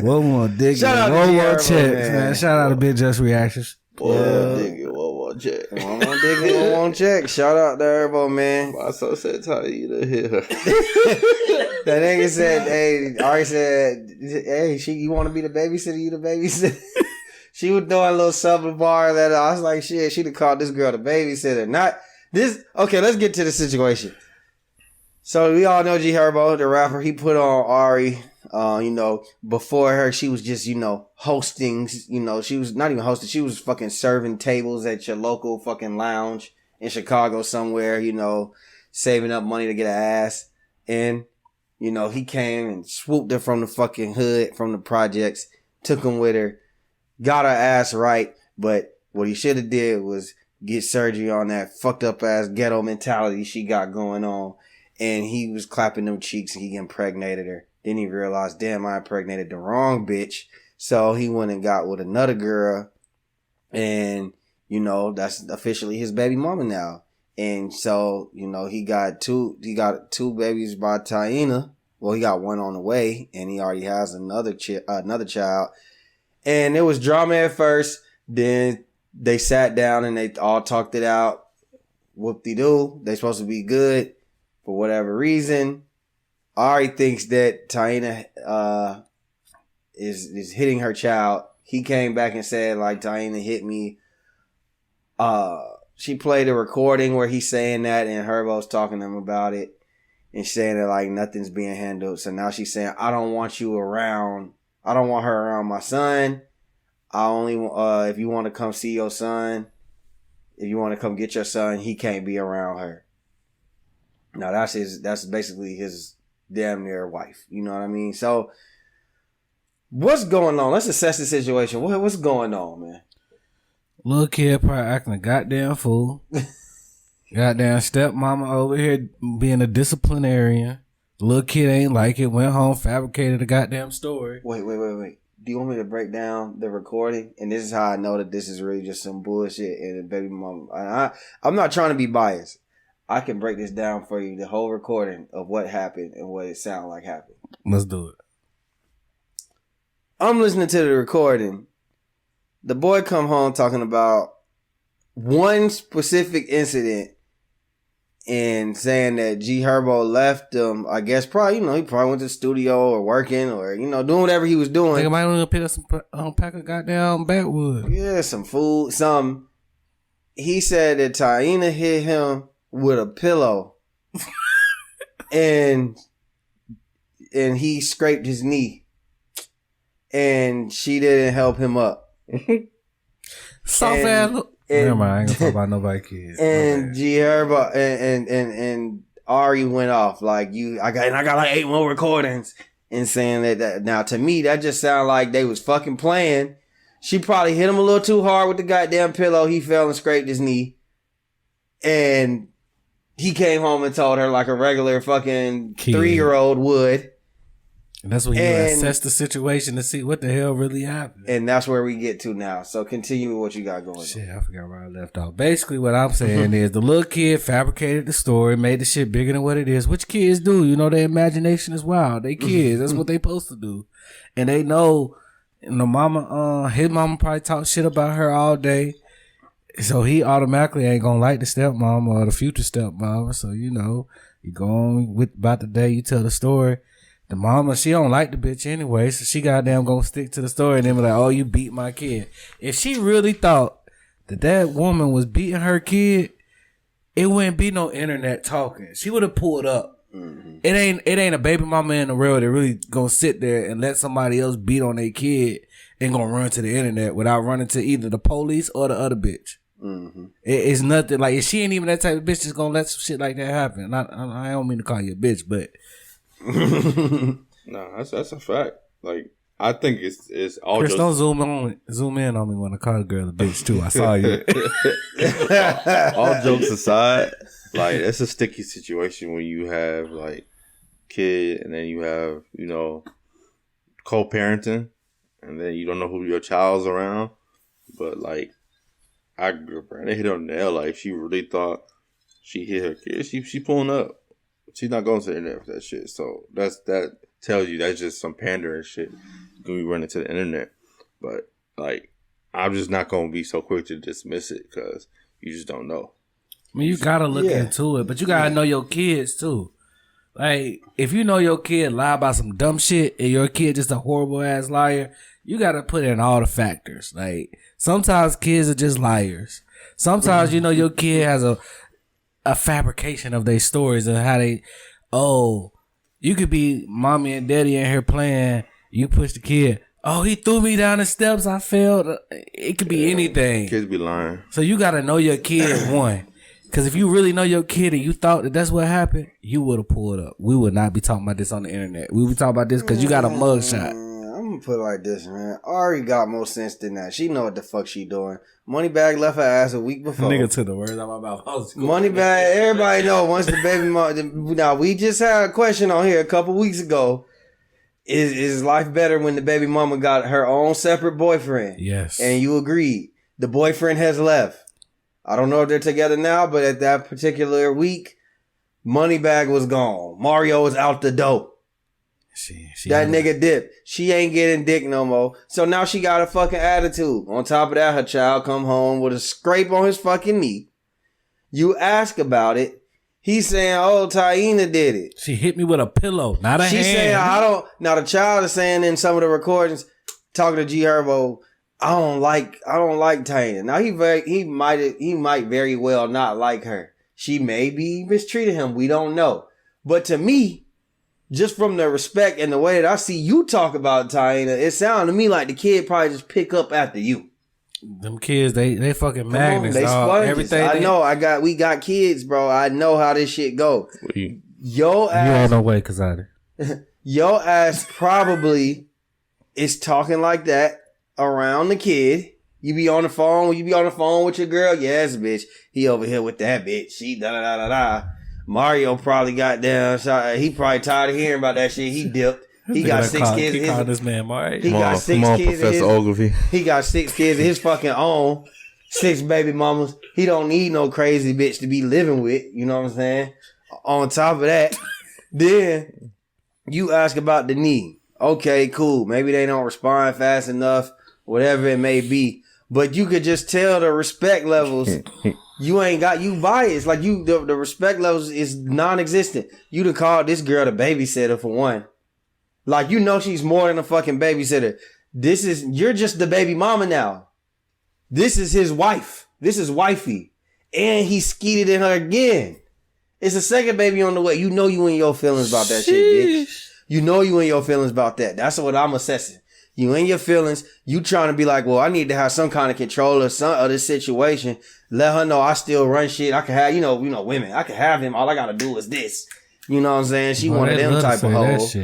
One more dick. Shout out to One G more Herbo, checks, man. man. Shout out to Big Just Reactions. Boy, Yeah. nigga, one more check. One more dick and one more check. Shout out to Herbo, man. My son said Taina hit her. That nigga said, hey, Ari said, hey, you want to be the babysitter? You the babysitter? She was doing a little sub bar that I was like, shit, she'd have called this girl the babysitter. Not this. Okay, let's get to the situation. So we all know G Herbo, the rapper. He put on Ari. Before her, she was just, hosting. She was not even hosting. She was fucking serving tables at your local fucking lounge in Chicago somewhere. Saving up money to get an ass. And he came and swooped her from the fucking hood, from the projects, took him with her, got her ass right. But what he should have did was get surgery on that fucked up ass ghetto mentality she got going on. And he was clapping them cheeks and he impregnated her. Then he realized, damn, I impregnated the wrong bitch. So he went and got with another girl. And, that's officially his baby mama now. And so, he got two babies by Taina. Well, he got one on the way, and he already has another child. And it was drama at first. Then they sat down and they all talked it out. Whoop-de-doo. They supposed to be good for whatever reason. Ari thinks that Taina is hitting her child. He came back and said, like, Taina hit me. She played a recording where he's saying that, and Herbo's talking to him about it and saying that, like, nothing's being handled. So now she's saying, I don't want you around. I don't want her around my son. I only, if you want to come see your son, if you want to come get your son, he can't be around her. Now that's basically his damn near wife. You know what I mean? So what's going on? Let's assess the situation. What's going on, man? Little kid probably acting a goddamn fool. Goddamn stepmama over here being a disciplinarian. Little kid ain't like it. Went home, fabricated a goddamn story. Wait. Do you want me to break down the recording? And this is how I know that this is really just some bullshit. And the baby mama, I'm not trying to be biased. I can break this down for you, the whole recording of what happened and what it sounded like happened. Let's do it. I'm listening to the recording. The boy come home talking about one specific incident and saying that G Herbo left him. I guess probably, he probably went to the studio or working or, doing whatever he was doing. Think I might want to pick up some pack of goddamn backwood. Yeah, some food, he said that Taina hit him with a pillow and he scraped his knee and she didn't help him up. Soft ass. Never mind, I ain't gonna talk about nobody kids. And G Herbo and Ari went off like I got like 8 more recordings and saying that now to me that just sounded like they was fucking playing. She probably hit him a little too hard with the goddamn pillow. He fell and scraped his knee. And he came home and told her like a regular fucking 3-year-old would. And that's when you assess the situation to see what the hell really happened. And that's where we get to now. So continue with what you got going on. Shit, I forgot where I left off. Basically what I'm saying is the little kid fabricated the story, made the shit bigger than what it is, which kids do. Their imagination is wild. They kids. That's what they supposed to do. And they know, his mama probably talk shit about her all day. So he automatically ain't gonna like the stepmom or the future stepmom. So, you go on with about the day, you tell the story. The mama, she don't like the bitch anyway, so she goddamn gonna stick to the story and then be like, oh, you beat my kid. If she really thought that woman was beating her kid, it wouldn't be no internet talking. She would have pulled up It ain't a baby mama in the world that really gonna sit there and let somebody else beat on their kid and gonna run to the internet without running to either the police or the other bitch. It's nothing like she ain't even that type of bitch that's gonna let some shit like that happen. I don't mean to call you a bitch, but no, that's a fact. Like I think it's all. Chris, just... don't zoom in on me when I call a girl a bitch too. I saw you. All jokes aside, like it's a sticky situation when you have like kid and then you have co-parenting and then you don't know who your child's around. But like I grew up and they hit on the nail. Like if she really thought she hit her kid, she pulling up. She's not going to the internet for that shit. So that tells you that's just some pandering shit. When we run into the internet, but like I'm just not gonna be so quick to dismiss it because you just don't know. I mean, you gotta look into it, but you gotta know your kids too. Like if you know your kid lie about some dumb shit and your kid just a horrible ass liar, you gotta put in all the factors. Like sometimes kids are just liars. Sometimes your kid has a fabrication of their stories and how they. Oh, you could be mommy and daddy in here playing. You push the kid. Oh, he threw me down the steps. I fell. It could be anything. Kids be lying. So you got to know your kid, one. Because if you really know your kid and you thought that that's what happened, you would have pulled up. We would not be talking about this on the internet. We would be talking about this because you got a mugshot. I'm going to put it like this, man. Ari got more sense than that. She know what the fuck she doing. Moneybag left her ass a week before. Nigga took the words out of my mouth. Moneybag, everybody know once the baby mom. Now, we just had a question on here a couple weeks ago. Is life better when the baby mama got her own separate boyfriend? Yes. And you agreed. The boyfriend has left. I don't know if they're together now, but at that particular week, Moneybag was gone. Mario was out the door. That nigga dipped. She ain't getting dick no more. So now she got a fucking attitude. On top of that, her child come home with a scrape on his fucking knee. You ask about it. He's saying, oh, Taina did it. She hit me with a pillow, not a hand. She's saying, I don't. Now the child is saying in some of the recordings, talking to G Herbo, I don't like Taina. Now he might very well not like her. She may be mistreated him. We don't know. But to me, just from the respect and the way that I see you talk about Taina, it sounded to me like the kid probably just pick up after you. Them kids, they fucking magnets, they dog. sponges. Everything. I know. We got kids, bro. I know how this shit go. Your ass, you on no way, Kazadi. Your ass probably is talking like that around the kid. You be on the phone with your girl. Yes, bitch. He over here with that bitch. She da da da da da. Mario probably got down. He probably tired of hearing about that shit. He dipped. He got 6 kids. He called this man Mario. He got 6 kids. Professor Ogilvy. He got 6 kids of his fucking own. 6 baby mamas. He don't need no crazy bitch to be living with. You know what I'm saying? On top of that, then you ask about the knee. Okay, cool. Maybe they don't respond fast enough. Whatever it may be. But you could just tell the respect levels. You biased. Like the respect levels is non-existent. You'd have called this girl the babysitter for one. Like, she's more than a fucking babysitter. You're just the baby mama now. This is his wife. This is wifey. And he skeeted in her again. It's a second baby on the way. You in your feelings about that shit, bitch. You in your feelings about that. That's what I'm assessing. You in your feelings. You trying to be like, well, I need to have some kind of control of this situation. Let her know I still run shit. I can have, women. I can have him. All I gotta do is this. You know what I'm saying? She one of them type of hoes.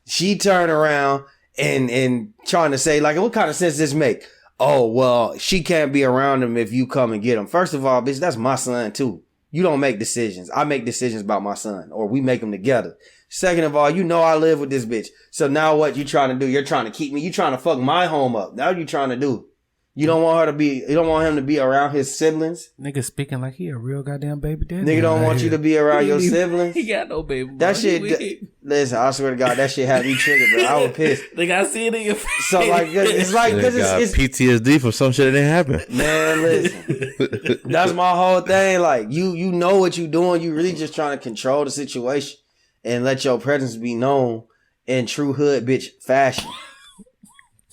She turned around and trying to say, like, what kind of sense does this make? Oh, well, she can't be around him if you come and get him. First of all, bitch, that's my son too. You don't make decisions. I make decisions about my son, or we make them together. Second of all, I live with this bitch. So now what you trying to do? You're trying to keep me. You trying to fuck my home up. Now you trying to do? You don't want him to be around his siblings. Nigga speaking like he a real goddamn baby daddy. Nigga don't want you to be around your siblings. He got no baby. That shit. Listen, I swear to God, that shit had me triggered, bro. I was pissed. Nigga, I see it in your face. So like, it's like because it's PTSD from some shit that didn't happen. Man, listen, that's my whole thing. Like you know what you doing. You really just trying to control the situation and let your presence be known in true hood bitch fashion.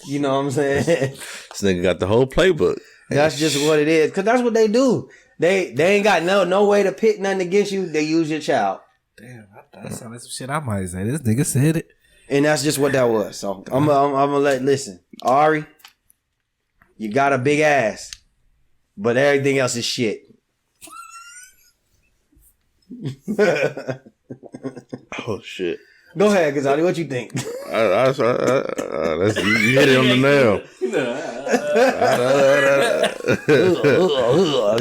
You know what I'm saying? This nigga got the whole playbook. That's just what it is. Cause that's what they do. They ain't got no way to pit nothing against you. They use your child. Damn, that sounded like some shit I might say. This nigga said it. And that's just what that was. So I'm gonna listen. Ari, you got a big ass, but everything else is shit. Oh shit. Go ahead, Ghazali. What you think? You hit it on the nail.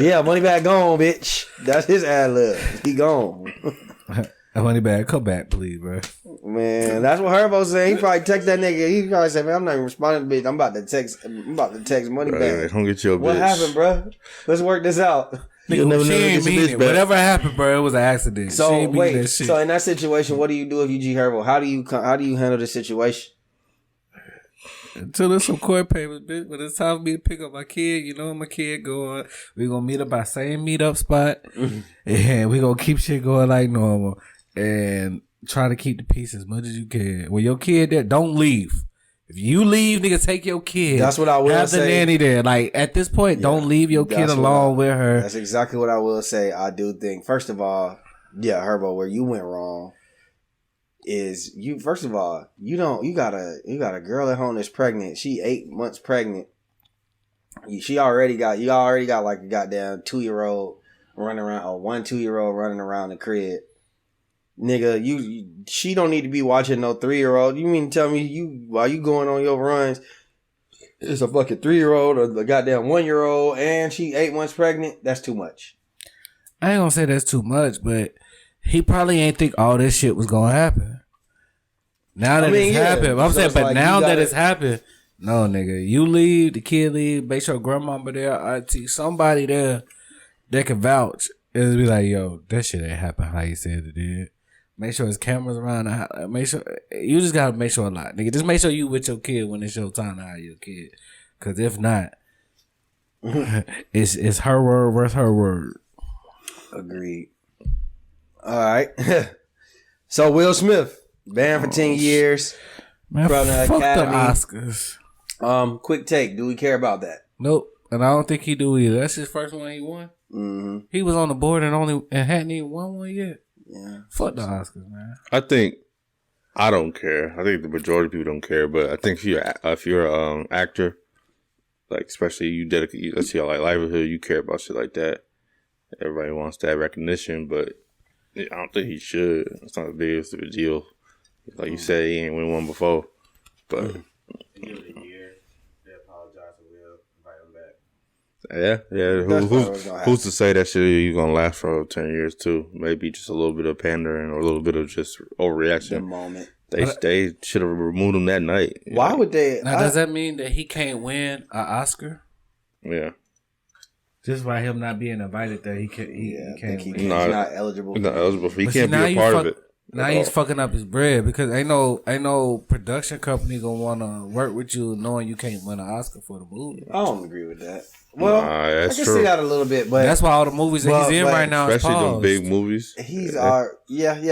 Yeah, Moneybag gone, bitch. That's his ad lib. He gone. Moneybag, come back, please, bro. Man, that's what Herbo said. He probably text that nigga. He probably said, "Man, I'm not even responding to bitch. I'm about to text Moneybag. Come get your bitch. What happened, bro? Let's work this out." You'll never She know ain't get your mean bitch it. back. Whatever happened, bro, it was an accident. She So ain't mean wait, that shit. so in that situation, what do you do if you G Herbo? How do you handle the situation? Until there's some court papers, bitch. When it's time for me to pick up my kid, you know where my kid going. We gonna meet up our same meetup spot, and we gonna keep shit going like normal, and try to keep the peace as much as you can. When your kid there, don't leave. If you leave, nigga, take your kid. That's what I will Have the say. nanny there. Like at this point, don't leave your kid That's what alone with her. That's exactly what I will say. I do think, first of all, yeah, Herbo, where you went wrong is you. First of all, you got a girl at home that's pregnant. She 8 months pregnant. You already got like a goddamn 2-year-old running around, or 1 2-year-old running around the crib. Nigga, she don't need to be watching no 3-year-old. You mean to tell me while you going on your runs, it's a fucking 3-year-old or the goddamn 1-year-old and she 8 months pregnant? That's too much. I ain't gonna say that's too much, but he probably ain't think all this shit was gonna happen. Now that it's happened, I'm So saying, it's but like now you that gotta- it's happened, no, nigga, you leave, the kid leave, make sure grandmama there, auntie, somebody there that can vouch, and be like, yo, that shit ain't happen how you said it did. Make sure there's cameras around the house. Make sure you just gotta make sure a lot, nigga. Just make sure you with your kid when it's your time to hire your kid, cause if not, it's her word versus her word. Agreed. All right. So Will Smith banned for 10 years Man, from the fuck Academy. the Oscars. Quick take. Do we care about that? Nope, and I don't think he do either. That's his first one he won. Mm-hmm. He was on the board and hadn't even won one yet. Yeah. Fuck the Oscars, man. I don't care. I think the majority of people don't care, but I think if you're an actor, like especially you dedicate, let's see, like livelihood, you care about shit like that. Everybody wants that recognition, but I don't think he should. It's not the biggest of a deal. Like you said, he ain't win one before, but Give it a year. They apologize to Will. Invite him back. yeah. That's probably what's gonna happen. Who's to say that shit you gonna last for 10 years too? Maybe just a little bit of pandering or a little bit of just The overreaction. moment. They should have removed him that night. Why would they? Now, does that mean that he can't win an Oscar? Yeah. Just by him not being invited there, he I think can't he's win. Nah, not eligible. He's not eligible. He But can't see, now be a you part fuck- of it. Now at he's all. fucking up his bread because ain't no production company gonna wanna work with you knowing you can't win an Oscar for the movie. I don't agree with that. Well, Nah, I that's can true. see that a little bit, but That's why all the movies that he's in but right now is Especially them paused. big movies. he's yeah,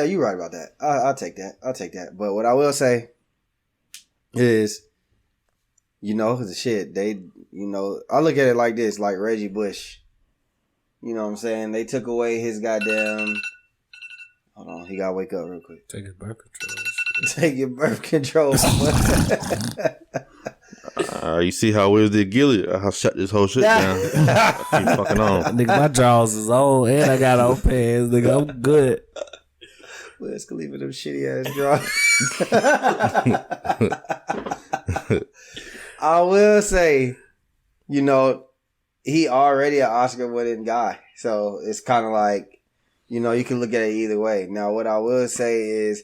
you're right about that. I'll take that. But what I will say is, the shit, I look at it like this, like Reggie Bush. You know what I'm saying? They took away his goddamn. Hold on, he gotta wake up real quick. Take his birth control. Take your birth control. You see how Will did Gilly? I'll shut this whole shit down. Keep fucking on. Nigga, my drawers is on and I got on pants. Nigga, I'm good. Let's leave it them shitty ass draw. I will say, he already an Oscar winning guy. So it's kind of like, you can look at it either way. Now, what I will say is,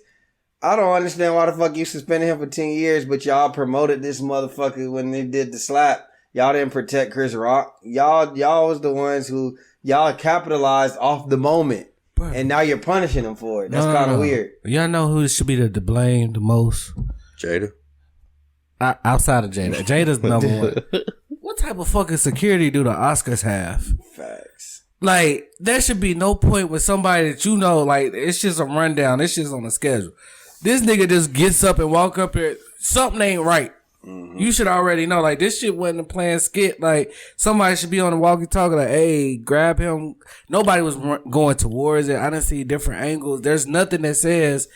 I don't understand why the fuck you suspended him for 10 years, but y'all promoted this motherfucker when they did the slap. Y'all didn't protect Chris Rock. Y'all was the ones who, y'all capitalized off the moment. Bro. And now you're punishing him for it. That's kind of weird. Y'all know who should be the blame the most? Jada. Outside of Jada. Jada's number one. What type of fucking security do the Oscars have? Facts. Like, there should be no point with somebody that like, it's just a rundown. It's just on the schedule. This nigga just gets up and walk up here. Something ain't right. Mm-hmm. You should already know. Like, this shit wasn't a planned skit. Like, somebody should be on the walkie-talkie like, hey, grab him. Nobody was going towards it. I didn't see different angles. There's nothing that says,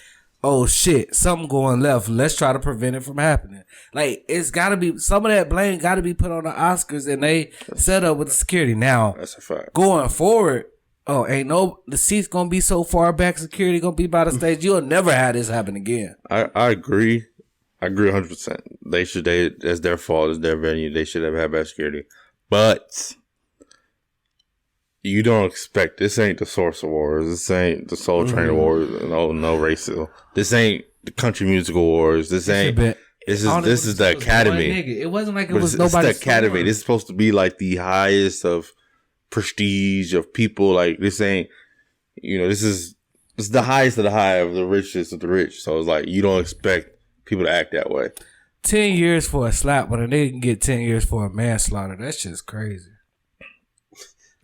oh, shit, something going left. Let's try to prevent it from happening. Like, it's got to be, some of that blame got to be put on the Oscars, and they set up with the security. Now, That's a fact. going forward, the seat's going to be so far back, security going to be by the stage. You'll never have this happen again. I agree. I agree 100%. That's their fault. It's their venue. They should have had better security. But you don't expect, this ain't the Source Awards. This ain't the Soul Train Awards. No racism. This ain't the Country Music Awards. This is the Academy. It wasn't like it But was it's the nobody's Academy. star. This is supposed to be like the highest of prestige of people. Like, this ain't, this is the highest of the high of the richest of the rich. So it's like, you don't expect people to act that way. 10 years for a slap, but a nigga can get 10 years for a manslaughter. That's just crazy.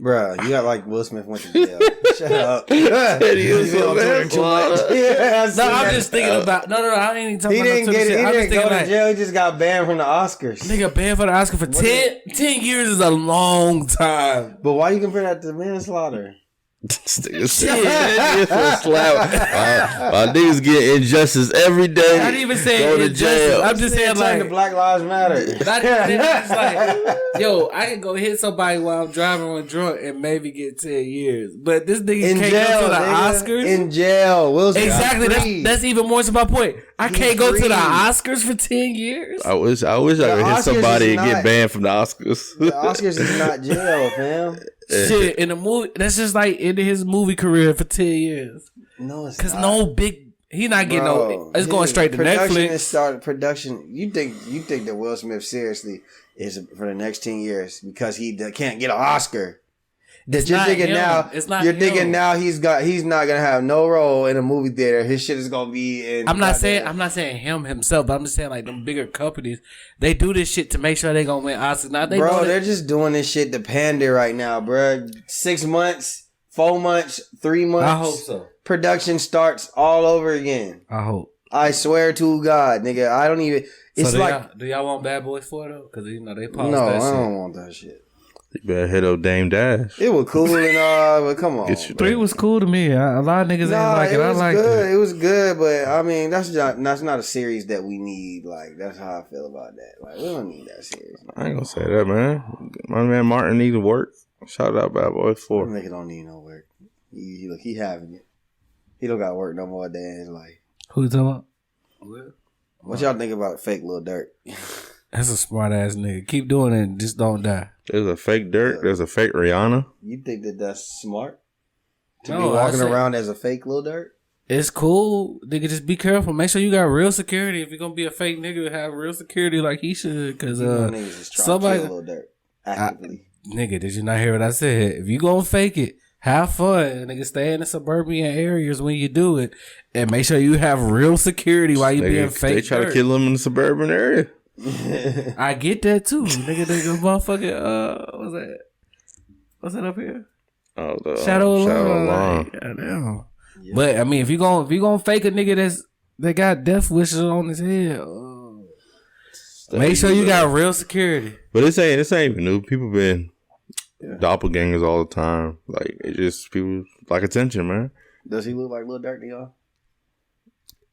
Bruh, you got like Will Smith went to jail. Shut up. He was You on Twitter too much. Yeah, No, I'm just thinking about. No, I ain't even talking He about didn't no get Twitter it. shit. He I'm just didn't go thinking to like, jail. He just got banned from the Oscars. nigga banned for the Oscar for 10 years is a long time. But why you compare that to manslaughter? My niggas get injustice every day. I didn't even Go say to injustice. jail. I'm just saying Turn to like, Black Lives Matter. not even it's like, yo, I can go hit somebody while I'm driving on drunk and maybe get 10 years. But this nigga In can't jail, go to the nigga. Oscars. In jail. Will Smith Exactly. free. That's even more to my point. I He's can't go to free. the Oscars for 10 years. I wish I could Oscars hit somebody is and get not- banned from the Oscars. The Oscars is not jail, fam. Shit, in the movie, that's just like in his movie career for 10 years. No, it's Cause not. no big, he not getting no. It's going straight to production Netflix. Has started production. You think that Will Smith seriously is for the next 10 years because he can't get an Oscar? That you're not thinking him. now? It's not You're him. thinking now he's not gonna have no role in a movie theater. His shit is gonna be in. I'm not saying him himself, but I'm just saying like them bigger companies, they do this shit to make sure they gonna win Oscars. Now they know they're that, just doing this shit to pander right now, bro. 6 months, 4 months, 3 months. I hope so. Production starts all over again. I hope. I swear to God, nigga. I don't even. It's So like do y'all want Bad Boys 4 though? Because they paused no, that I shit. don't want that shit. You better hit up Dame Dash. It was cool and all, but come on. Get you 3 was cool to me. A lot of niggas ain't like it. I was like good. it. It was good, but I mean, that's not a series that we need. Like, that's how I feel about that. Like, we don't need that series. I ain't gonna say that, man. My man Martin need to work. Shout out Bad Boys 4. Nigga don't need no work. He having it. He don't got work no more day in his life. Who you talking about? What y'all think about fake Lil Durk? That's a smart ass nigga. Keep doing it and just don't die. There's a fake Dirk. There's a fake Rihanna. You think that that's smart? To No, be I walking say- around as a fake Lil Durk? It's cool. Nigga, just be careful. Make sure you got real security. If you're gonna be a fake nigga, have real security like he should. Cause You know niggas is trying somebody- to kill Lil Durk actively. nigga, did you not hear what I said? If you gonna fake it, have fun. Nigga, stay in the suburban areas when you do it, and make sure you have real security while you being fake. They try to dirt. kill him in the suburban area. I get that too, nigga. Motherfucking what's that up here? Oh, the Shadow Alarm. Alarm. Goddamn. But I mean, if you gonna fake a nigga that got death wishes on his head, make sure you got real security. But this ain't even new. People been doppelgangers all the time. Like, it just people like attention, man. Does he look like Lil Durk to y'all?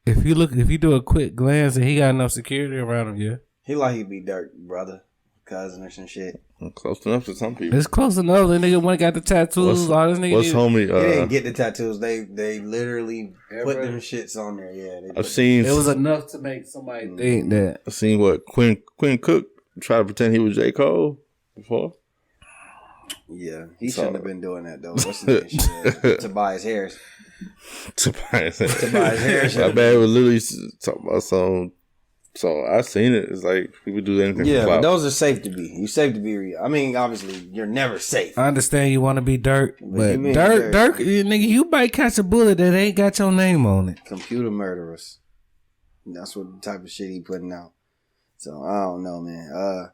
If you do a quick glance and he got enough security around him, yeah. He like he'd be Durk brother, cousin or some shit. Close enough to some people. It's close enough. The nigga went and got the tattoos. All this nigga What's did. homie? He didn't get the tattoos. They literally put bro. them shits on there. Yeah, I've seen. It was enough to make somebody think that. I've seen what Quinn Cook try to pretend he was J. Cole before. Yeah, he shouldn't have been doing that though. What's his name? Shit. Tobias Harris. Tobias Harris. My bad was literally talking about some. So I seen it. It's like people do anything. Yeah, for but clout. those are safe to be. You safe to be real. I mean, obviously, you're never safe. I understand you want to be Dirk, but you mean Dirk, nigga, you might catch a bullet that ain't got your name on it. Computer murderers. That's what the type of shit he putting out. So I don't know, man.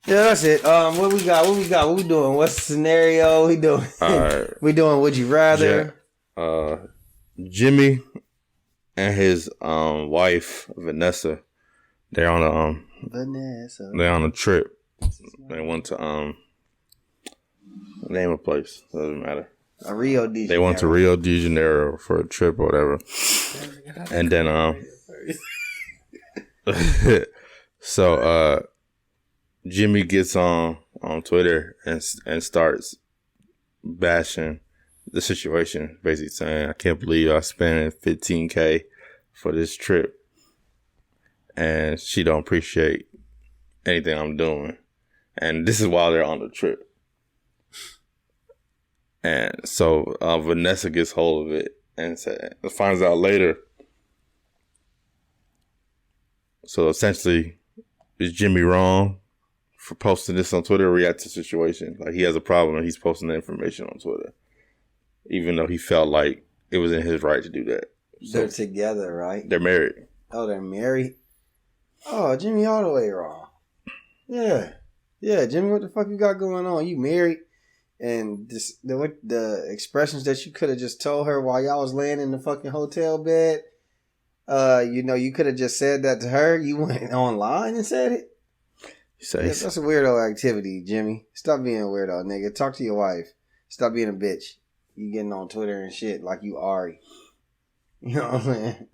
Yeah, that's it. What we got? What we doing? What's the scenario we doing? All right. We doing Would You Rather? Jimmy and his wife Vanessa, they're on Vanessa. They on a trip. They went to name a place. Doesn't matter. Rio de Janeiro. They went to Rio de Janeiro for a trip or whatever. And then so Jimmy gets on Twitter and starts bashing the situation, basically saying, I can't believe I spent $15K for this trip and she don't appreciate anything I'm doing. And this is while they're on the trip. And so Vanessa gets hold of it and finds out later. So essentially, is Jimmy wrong for posting this on Twitter or react to the situation? Like, he has a problem and he's posting the information on Twitter, even though he felt like it was in his right to do that. So they're together, right? They're married. Oh, they're married? Oh, Jimmy all the way wrong. Yeah. Yeah, Jimmy, what the fuck you got going on? You married? And the expressions that you could have just told her while y'all was laying in the fucking hotel bed, you could have just said that to her. You went online and said it? That's a weirdo activity, Jimmy. Stop being a weirdo, nigga. Talk to your wife. Stop being a bitch. You getting on Twitter and shit like you Ari. You know what I'm saying?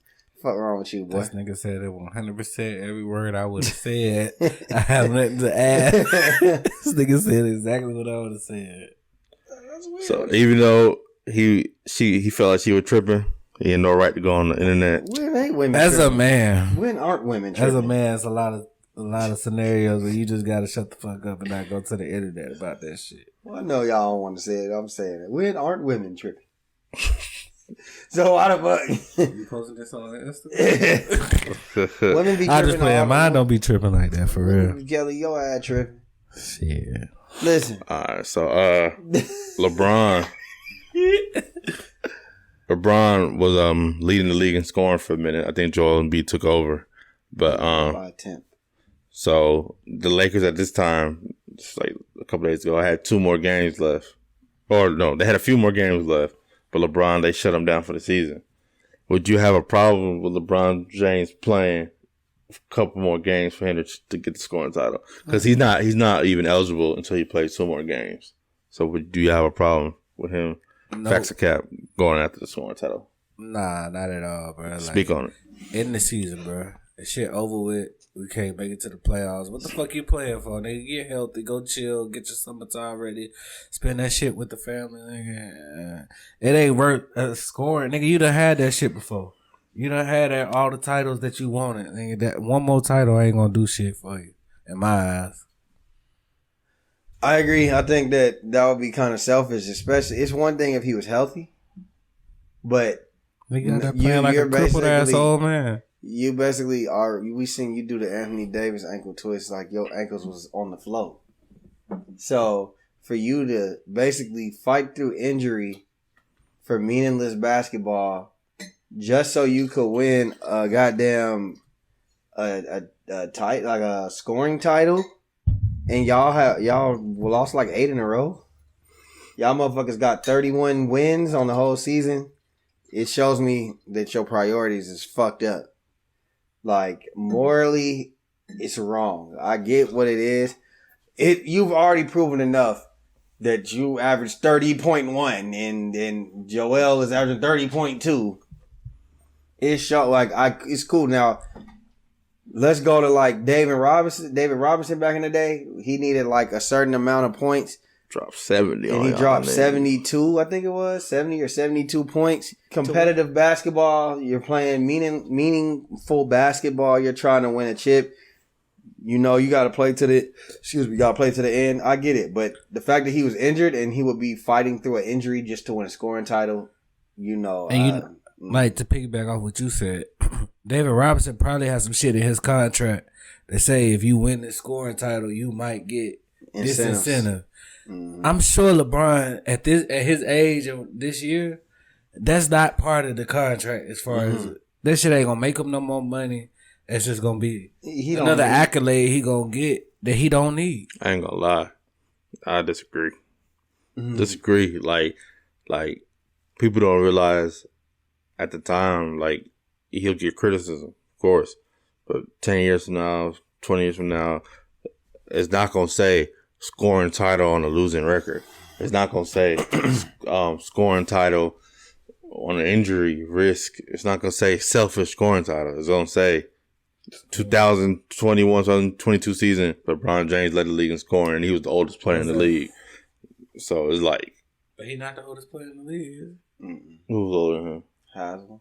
Fuck wrong with you, boy? This nigga said it 100% every word I would have said. I have nothing to add. This nigga said exactly what I would have said. That's weird. So even though he felt like she was tripping, he had no right to go on the internet. When ain't women As tripping? a man, When aren't women tripping? as a man, it's a lot of scenarios where you just gotta shut the fuck up and not go to the internet about that shit. Well, I know y'all don't want to say it. I'm saying it. When aren't women tripping? So why the fuck? You posting this on Instagram? Women be tripping. I just playing. all Mine the don't be tripping like that for real. time. Kelly, your ass tripping. Shit. Listen. Alright, so LeBron was leading the league in scoring for a minute. I think Joel Embiid took over. But By a tenth. so the Lakers at this time, just like a couple days ago, had 2 more games left. Or no, they had a few more games left. But LeBron, they shut him down for the season. Would you have a problem with LeBron James playing a couple more games for him to get the scoring title? Because he's not even eligible until he plays 2 more games. So do you have a problem with him, Facts of Cap, going after the scoring title? Nah, not at all, bro. Speak on it. In the season, bro. The shit over with. We can't make it to the playoffs. What the fuck you playing for? Nigga, get healthy, go chill, get your summertime ready, spend that shit with the family, nigga. It ain't worth scoring, nigga. You done had that shit before. You done had all the titles that you wanted, nigga. That one more title ain't gonna do shit for you, in my eyes. I agree. I think that would be kind of selfish, especially. It's one thing if he was healthy, but Nigga, that playing like a crippled ass old man. You basically we seen you do the Anthony Davis ankle twist like your ankles was on the floor. So for you to basically fight through injury for meaningless basketball just so you could win a goddamn a scoring title, and y'all lost like 8 in a row. Y'all motherfuckers got 31 wins on the whole season. It shows me that your priorities is fucked up. Like, morally, it's wrong. I get what it is. You've already proven enough that you average 30.1 and Joel is averaging 30.2. It's it's cool. Now, let's go to like David Robinson back in the day. He needed like a certain amount of points. Dropped 70 and he dropped 72, I think it was 70 or 72 points. Competitive basketball, you're playing meaningful basketball. You're trying to win a chip. You know, you got to play to the end. I get it, but the fact that he was injured and he would be fighting through an injury just to win a scoring title, you know. And like, to piggyback off what you said, David Robinson probably has some shit in his contract that say if you win the scoring title, you might get this incentive. Mm-hmm. I'm sure LeBron at his age of this year, that's not part of the contract as far as that shit ain't gonna make him no more money. It's just gonna be another accolade he gonna get that he don't need. I ain't gonna lie, I disagree. Disagree. Like people don't realize at the time, like, he'll get criticism, of course, but 10 years from now, 20 years from now, it's not going to say scoring title on a losing record. It's not going to say scoring title on an injury risk. It's not going to say selfish scoring title. It's going to say 2021-2022 season, LeBron James led the league in scoring, and he was the oldest player in the league. So it's like... But he's not the oldest player in the league, is he? Who was older than him? Haslam.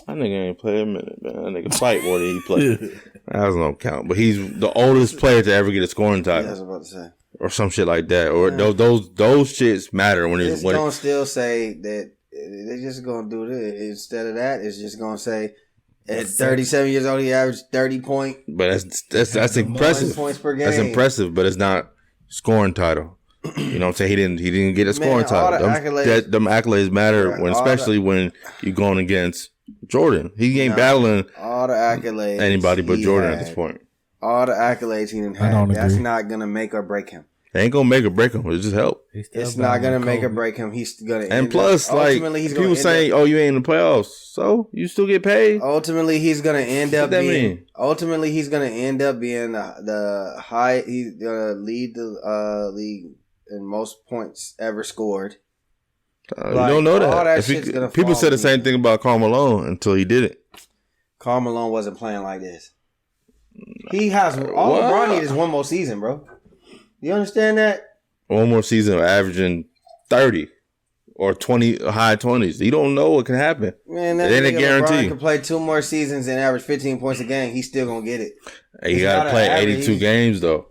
That nigga ain't play a minute, man. That nigga fight more than he play. That don't count. But he's the oldest player to ever get a scoring title. Yeah, I was about to say. Or some shit like that. Or those shits matter when it's... It's going to still say that they're just going to do this. Instead of that, it's just going to say... At 37 years old, he averaged 30 points. But that's impressive. Points per game. That's impressive, but it's not scoring title. You know what I'm saying? He didn't get a scoring title. Them accolades matter when you're going against Jordan. He ain't battling all the accolades anybody but Jordan at this point. All the accolades he didn't have. That's not gonna make or break him. They ain't gonna make or break him. It just help. It's not gonna make or break him. He's gonna. And plus, like people saying, "Oh, you ain't in the playoffs, so you still get paid." Ultimately, he's gonna end up being. Mean? Ultimately, he's gonna end up being the high. He's gonna lead the league in most points ever scored. You don't know that. People said the same thing about Karl Malone until he did it. Karl Malone wasn't playing like this. He has all LeBron needs is one more season, bro. You understand that? One more season of averaging 30 or 20, high 20s. You don't know what can happen. Man, that ain't a guarantee. LeBron can play 2 more seasons and average 15 points a game. He's still gonna get it. You got to play 82 games though.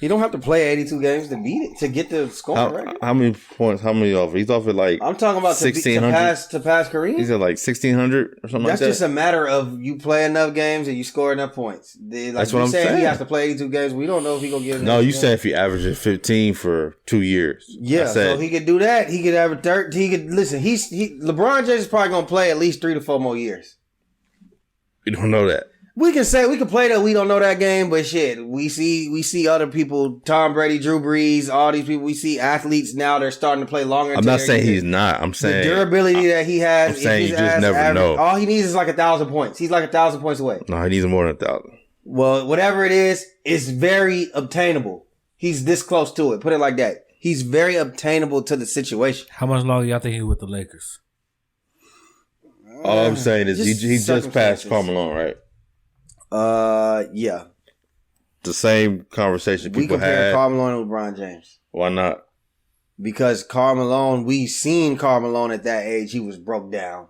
He don't have to play 82 games to beat it, to get the score record. How many points? How many off? He's off at like I'm talking about to pass Kareem. He's at like 1,600 or something like that. That's just a matter of you play enough games and you score enough points. That's what I'm saying. He has to play 82 games. We don't know if he gonna get. No, you said if he averages 15 for 2 years. Yeah, so he could do that. He could average 30. He could listen. LeBron James is probably gonna play at least 3 to 4 more years. We don't know that. We can play that we don't know that game, but shit, we see other people, Tom Brady, Drew Brees, all these people. We see athletes now they're starting to play longer. I'm not saying he's not. I'm saying the durability that he has. I'm saying you just never know. All he needs is like 1,000 points. He's like 1,000 points away. No, he needs more than 1,000. Well, whatever it is, it's very obtainable. He's this close to it. Put it like that. He's very obtainable to the situation. How much longer y'all think he's with the Lakers? All I'm saying is he just passed Karl Malone, right? Yeah. The same conversation people had. We compare Karl Malone and LeBron James. Why not? Because Karl Malone, we seen Karl Malone at that age. He was broke down.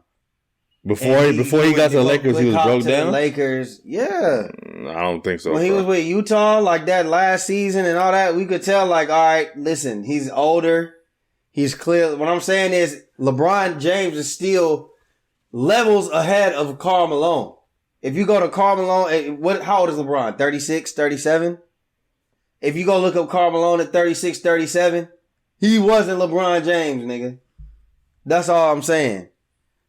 Before he got to the Lakers, he was broke down? The Lakers, yeah. I don't think so. When he was with Utah, like that last season and all that, we could tell, like, all right, listen, he's older. He's clear. What I'm saying is LeBron James is still levels ahead of Karl Malone. If you go to Karl Malone, how old is LeBron? 36, 37? If you go look up Karl Malone at 36, 37, he wasn't LeBron James, nigga. That's all I'm saying.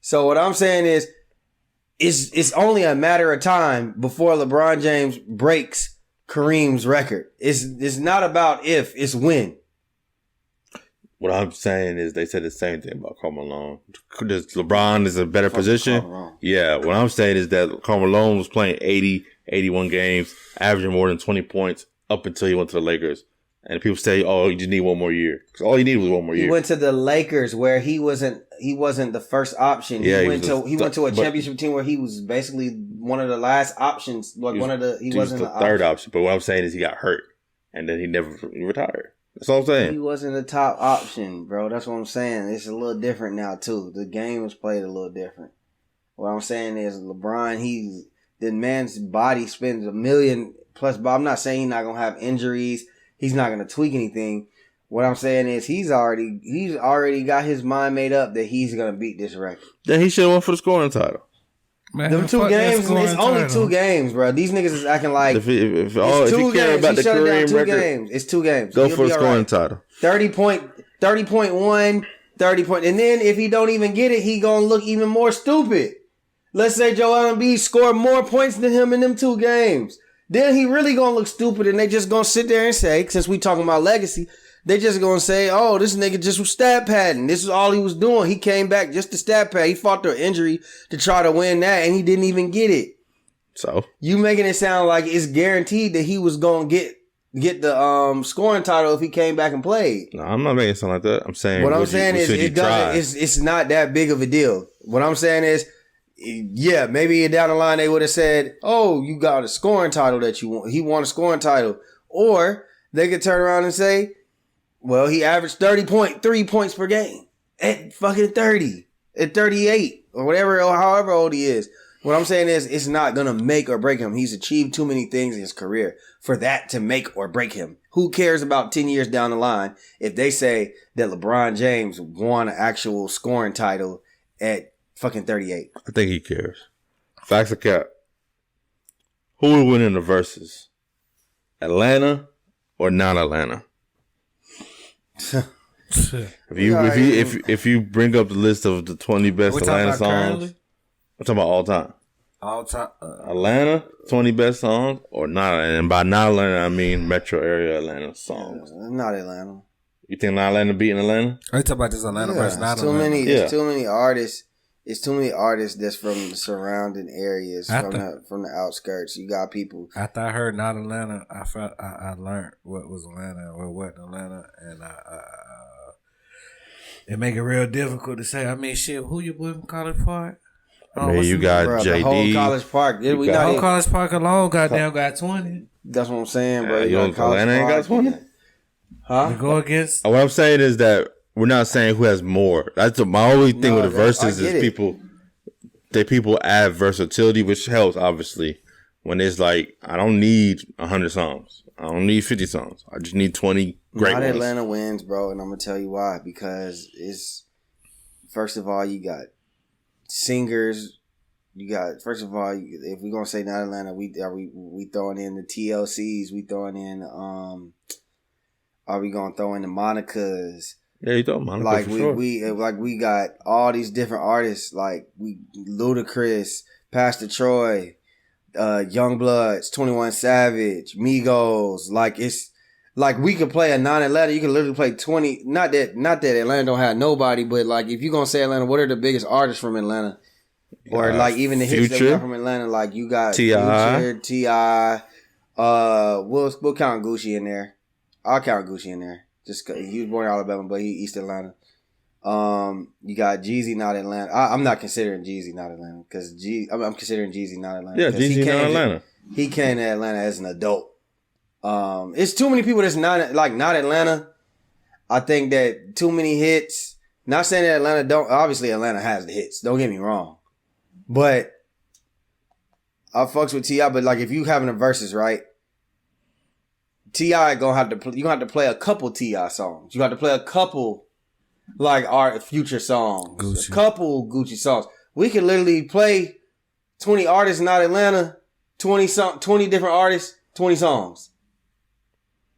So what I'm saying is, it's only a matter of time before LeBron James breaks Kareem's record. It's not about if, it's when. What I'm saying is they said the same thing about Karl Malone. LeBron is a better position. Yeah, what I'm saying is that Karl Malone was playing 80, 81 games, averaging more than 20 points up until he went to the Lakers. And people say, "Oh, you just need one more year." Because all he needed was one more year. He went to the Lakers where he wasn't the first option. Yeah, he went to a championship team where he was basically one of the last options. Like he wasn't the third option. But what I'm saying is he got hurt, and then he retired. That's all I'm saying. He wasn't the top option, bro. That's what I'm saying. It's a little different now too. The game is played a little different. What I'm saying is LeBron, the man's body spends $1 million plus. But I'm not saying he's not gonna have injuries. He's not gonna tweak anything. What I'm saying is he's already got his mind made up that he's gonna beat this record. Then he should have won for the scoring title. Man, them 2 games, it's only 2 games, bro. These niggas is acting like if you care about the Kareem record, it's 2 games. Go for the scoring title. 30.1, 30 point, and then if he don't even get it, he gonna look even more stupid. Let's say Joel Embiid scored more points than him in them 2 games. Then he really gonna look stupid, and they just gonna sit there and say, since we talking about legacy, they just gonna say, "Oh, this nigga just was stat padding. This is all he was doing. He came back just to stat pad. He fought through injury to try to win that, and he didn't even get it." So You making it sound like it's guaranteed that he was gonna get the scoring title if he came back and played. no, I'm not making it sound like that. I'm saying What I'm would you- saying is should you it doesn't. try? It's not that big of a deal. What I'm saying is, yeah, maybe down the line they would have said, "Oh, you got a scoring title that you want. He won a scoring title," or they could turn around and say, "Well, he averaged 30.3 points per game at fucking 30, at 38, or whatever, or however old he is." What I'm saying is, it's not gonna make or break him. He's achieved too many things in his career for that to make or break him. Who cares about 10 years down the line if they say that LeBron James won an actual scoring title at fucking 38? I think he cares. Facts of cap. Who would win in the verses? Atlanta or not Atlanta? If you bring up the list of the 20 best We talking Atlanta about songs, currently? I'm talking about all time. All time. Atlanta 20 best songs or not? And by not Atlanta, I mean metro area Atlanta songs. Not Atlanta. You think not Atlanta beating Atlanta? Are you talking about this Atlanta Yeah, versus not it's too Atlanta? many. Yeah. It's too many artists. It's too many artists that's from the surrounding areas, I from the outskirts. You got people. After I heard not Atlanta, I felt I learned what was Atlanta or what Atlanta, and it make it real difficult to say. I mean, shit, who your boy from College Park? I mean, you got Bro, the whole JD. College Park. You We got- not Whole even- College Park alone, goddamn, got 20. That's what I'm saying, bro. You got don't- College Atlanta ain't got Park, 20? To Huh? go against. What I'm saying is that we're not saying who has more. That's my only thing No, with the I verses get is it. people add versatility, which helps obviously. When it's like, I don't need 100 songs, I don't need 50 songs, I just need 20 great Not ones. Atlanta wins, bro, and I'm gonna tell you why. Because it's first of all, you got singers. You got if we're gonna say not Atlanta, we throwing in the TLCs. We throwing in are we gonna throw in the Monicas? Yeah, you don't mind. Like for sure. we got all these different artists. Like Ludacris, Pastor Troy, Youngbloods, 21 Savage, Migos. Like it's like we could play a non-Atlanta. You can literally play 20. Not that Atlanta don't have nobody, but like if you gonna say Atlanta, what are the biggest artists from Atlanta? Or like even the hits that we Future. got from Atlanta, like you got T.I. Future, T.I. We'll count Gucci in there. I'll count Gucci in there. Just 'cause he was born in Alabama, but he East Atlanta. You got Jeezy, not Atlanta. I'm not considering Jeezy, not Atlanta, because I'm considering Jeezy, not Atlanta. Yeah, 'cause he Jeezy came not to- Atlanta. He came to Atlanta as an adult. It's too many people that's not Atlanta. I think that too many hits. Not saying that Atlanta don't. Obviously, Atlanta has the hits. Don't get me wrong, but I fucks with T.I. But like, if you having a versus, right? T.I. gonna have to. You gonna have to play a couple T.I. songs. You got to play a couple like our Future songs, Gucci. a couple Gucci songs. We could literally play 20 artists, not Atlanta. 20 different artists, 20 songs.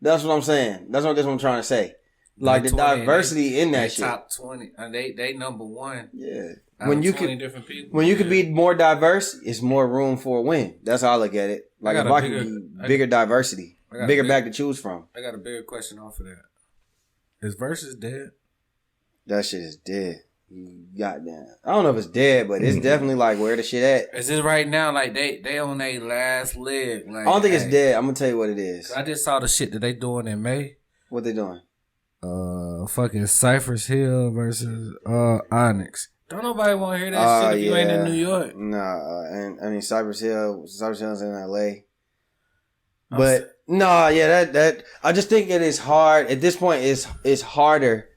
That's what I'm saying. That's what I'm trying to say. Like the 20, diversity in that they shit. top 20. They number one. Yeah. Out When of you 20 could different people. when you could be more diverse, it's more room for a win. That's how I look at it. Like I if got I a could bigger- be bigger diversity, I got a bigger big- bag to choose from. I got a bigger question off of that. Is Versus dead? That shit is dead. Goddamn. I don't know if it's dead, but it's definitely like where the shit at. Is it right now like they on their last leg? Like, I don't think it's hey, dead. I'm gonna tell you what it is. I just saw the shit that they doing in May. What they doing? Fucking Cypress Hill versus Onyx. Don't nobody want to hear that shit if you ain't in New York. Nah, and I mean Cypress Hill's in LA. I'm But no, yeah, that I just think it is hard at this point. It's harder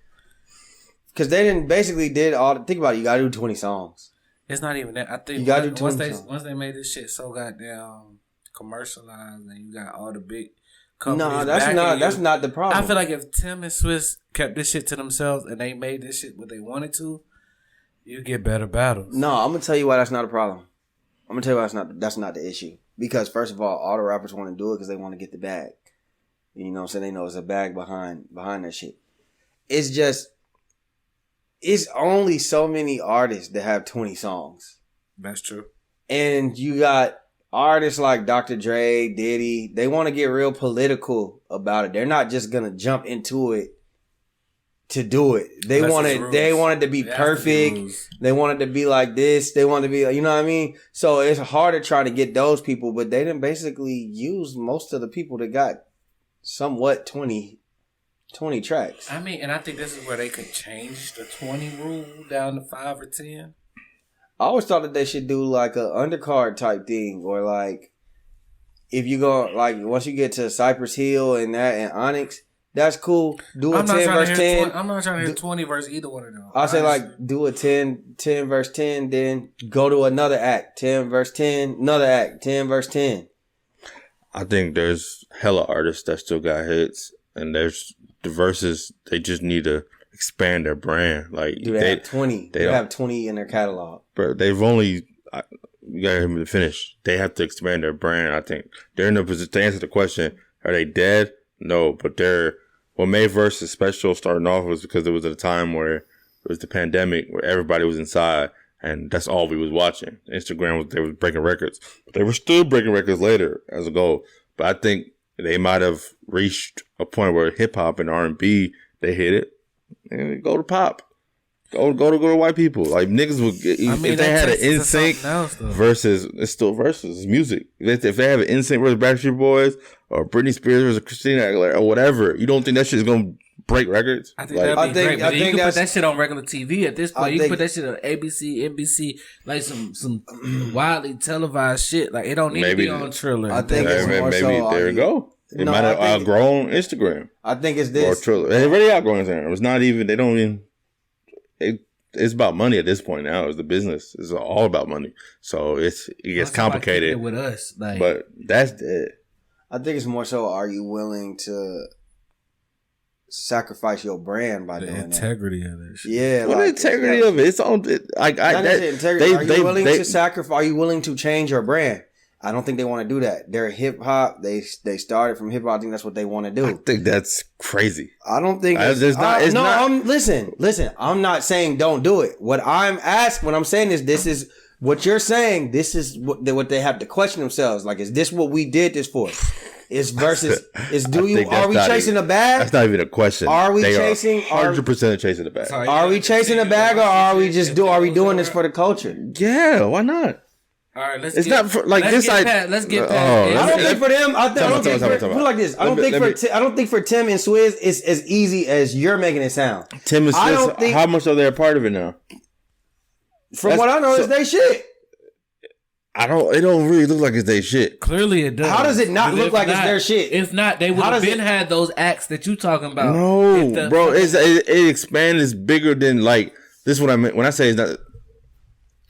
because they didn't basically did all. Think about it. You gotta do 20 songs. It's not even that. I think You gotta do once 20 they songs. once they made this shit so goddamn commercialized, and you got all the big companies. No, backing that's you. not the problem. I feel like if Tim and Swiss kept this shit to themselves and they made this shit what they wanted to, you get better battles. No, I'm gonna tell you why that's not a problem. I'm gonna tell you why that's not the issue. Because first of all the rappers want to do it because they want to get the bag. You know what I'm saying? They know it's a bag behind that shit. It's just it's only so many artists that have 20 songs. That's true. And you got artists like Dr. Dre, Diddy, they want to get real political about it. They're not just gonna jump into it to do it. They Unless wanted it's rules. they wanted to be It has to be perfect. rules. They wanted to be like this. They wanted to be, you know what I mean? So it's hard to try to get those people, but they didn't basically use most of the people that got somewhat 20 tracks. I mean, and I think this is where they could change the 20 rule down to 5 or 10. I always thought that they should do like a undercard type thing, or like if you go like once you get to Cypress Hill and that and Onyx, that's cool. Do a 10 verse 10. I'm not trying to hear 20 versus either one of them. I'll say like do a 10 verse 10, then go to another act. 10 verse 10, another act. 10 verse 10. I think there's hella artists that still got hits, and there's the verses. They just need to expand their brand. Like Do they have 20? They don't- have 20 in their catalog. Bro, they've only. You gotta hear me to finish. They have to expand their brand. I think they're in a position to answer the question: are they dead? No, but they're. What made Versus special starting off was because it was at a time where it was the pandemic, where everybody was inside, and that's all we was watching. Instagram was they was breaking records, but they were still breaking records later as a goal. But I think they might have reached a point where hip hop and R&B they hit it, and go to pop. Go to white people. Like niggas would get, I mean, if they had an in NSYNC versus it's still versus it's music. If they have an NSYNC versus Backstreet Boys or Britney Spears versus Christina Aguilera or whatever, you don't think that shit is gonna break records? I think Like, that'd be great. But I you think can put that's- that shit on regular TV at this I point. You can think- put that shit on ABC, NBC, like some widely televised shit. Like it don't need Maybe to be on Triller. I think it's maybe more so there you go. It No, might have I think- outgrown Instagram I think it's or this. Triller. They already outgrown Instagram. It's not even. They don't even. It's about money at this point now. It's the business. It's all about money. So it gets That's how I keep complicated. it with us. Like, But that's dead. I think it's more so are you willing to sacrifice your brand by the doing that? integrity of this shit. Yeah. What the integrity of it? It's on. Not Not integrity. Are you willing to sacrifice? Are you willing to change your brand? I don't think they want to do that. They're hip hop. They started from hip hop. I think that's what they want to I do. think that's crazy. I don't think It's not- it's not- listen. I'm not saying don't do it. What I'm saying is this is what you're saying. This is what they have to question themselves. Like, is this what we did this for? Is versus is I think that's are we not chasing even- a bag? That's not even a question. Are we They chasing- 100% chasing the bag? Sorry. Are we chasing a bag or are we just are we doing this for the culture? Yeah, why not? All right, let's It's get, not for, like let's this. Get I past, let's get Oh, past. I let don't me- think for them. I Tell don't me, think tell me, for tell me. put it like this. I don't Let me- think I don't think for Tim and Swizz it's as easy as you're making it sound. Tim and I don't Swizz, think- how much are they a part of it now? From That's- what I know, so- is they shit. It don't really look like it's their shit. Clearly, it does. How does it not But look if like it's not- their shit? If not, they would How have does been it- had those acts that you talking about. No, If the- bro, it expands. It's bigger than like this. Is what I meant when I say it's not.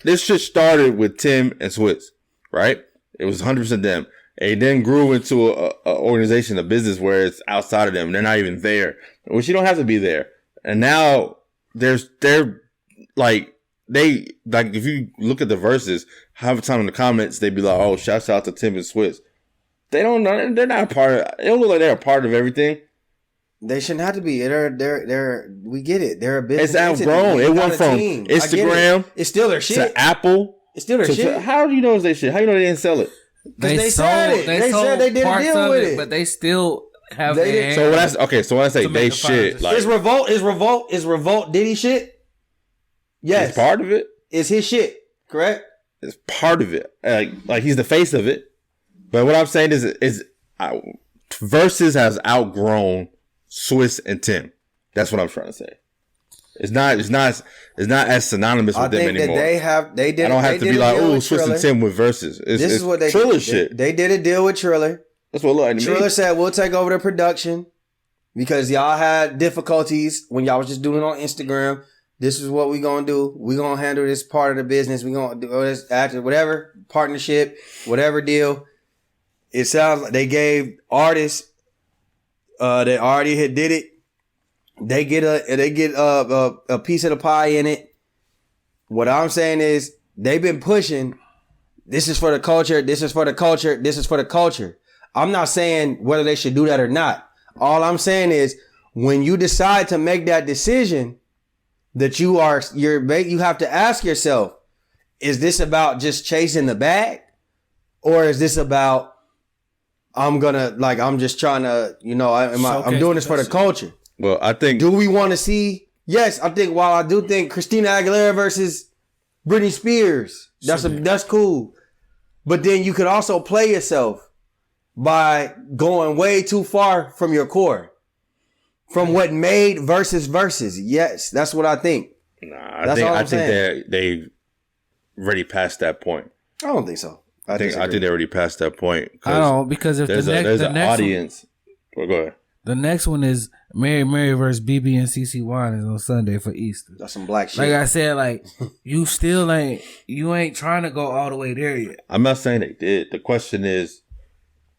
This shit started with Tim and Swizz, right? It was 100% them. It then grew into a organization, a business where it's outside of them. They're not even there, which you don't have to be there. And now they're if you look at the verses, half the time in the comments they'd be like, "Oh, shouts out to Tim and Swizz." They're not a part of. They don't look like they're a part of everything. They shouldn't have to be. They're we get it. They're a business. It's outgrown. entity. It They went got a from team. I get it. Instagram It's still their shit. to Apple. It's still their to- shit. How do you know it's their shit? How you know they didn't sell it? They said it. They said they did a parts deal of with it. but they still have They their did- So when I say To they make the shit, finals. like Is Revolt Diddy shit? Yes. it's part of it. It's his shit. Correct. It's part of it. Like he's the face of it. But what I'm saying is Versus has outgrown Swizz and Tim. That's what I'm trying to say. It's not as synonymous I with them think that anymore. they did. I don't have to they be did a like, deal oh, with Swizz Triller. and Tim with Versus. It's This is what they Triller did. shit. They did a deal with Triller. That's what it look like to Triller me. said we'll take over the production because y'all had difficulties when y'all was just doing it on Instagram. This is what we gonna do. We gonna handle this part of the business. We gonna do this after whatever partnership, whatever deal. It sounds like they gave artists that already had did it. They get a piece of the pie in it. What I'm saying is they've been pushing. This is for the culture. This is for the culture. This is for the culture. I'm not saying whether they should do that or not. All I'm saying is when you decide to make that decision, that you have to ask yourself, is this about just chasing the bag? Or is this about, I'm just trying to, I'm doing this for the culture. Well, I think Do we want to see? Yes, I think. While I do think Christina Aguilera versus Britney Spears, that's cool. But then you could also play yourself by going way too far from your core, from what made versus. Yes, that's what I think. I think they already past that point. I don't think so. I think they already passed that point. I don't, because if there's an audience. Well, go ahead. The next one is Mary versus BB and CeCe Winans on Sunday for Easter. That's some black shit. Like I said, like you ain't trying to go all the way there yet. I'm not saying they did. The question is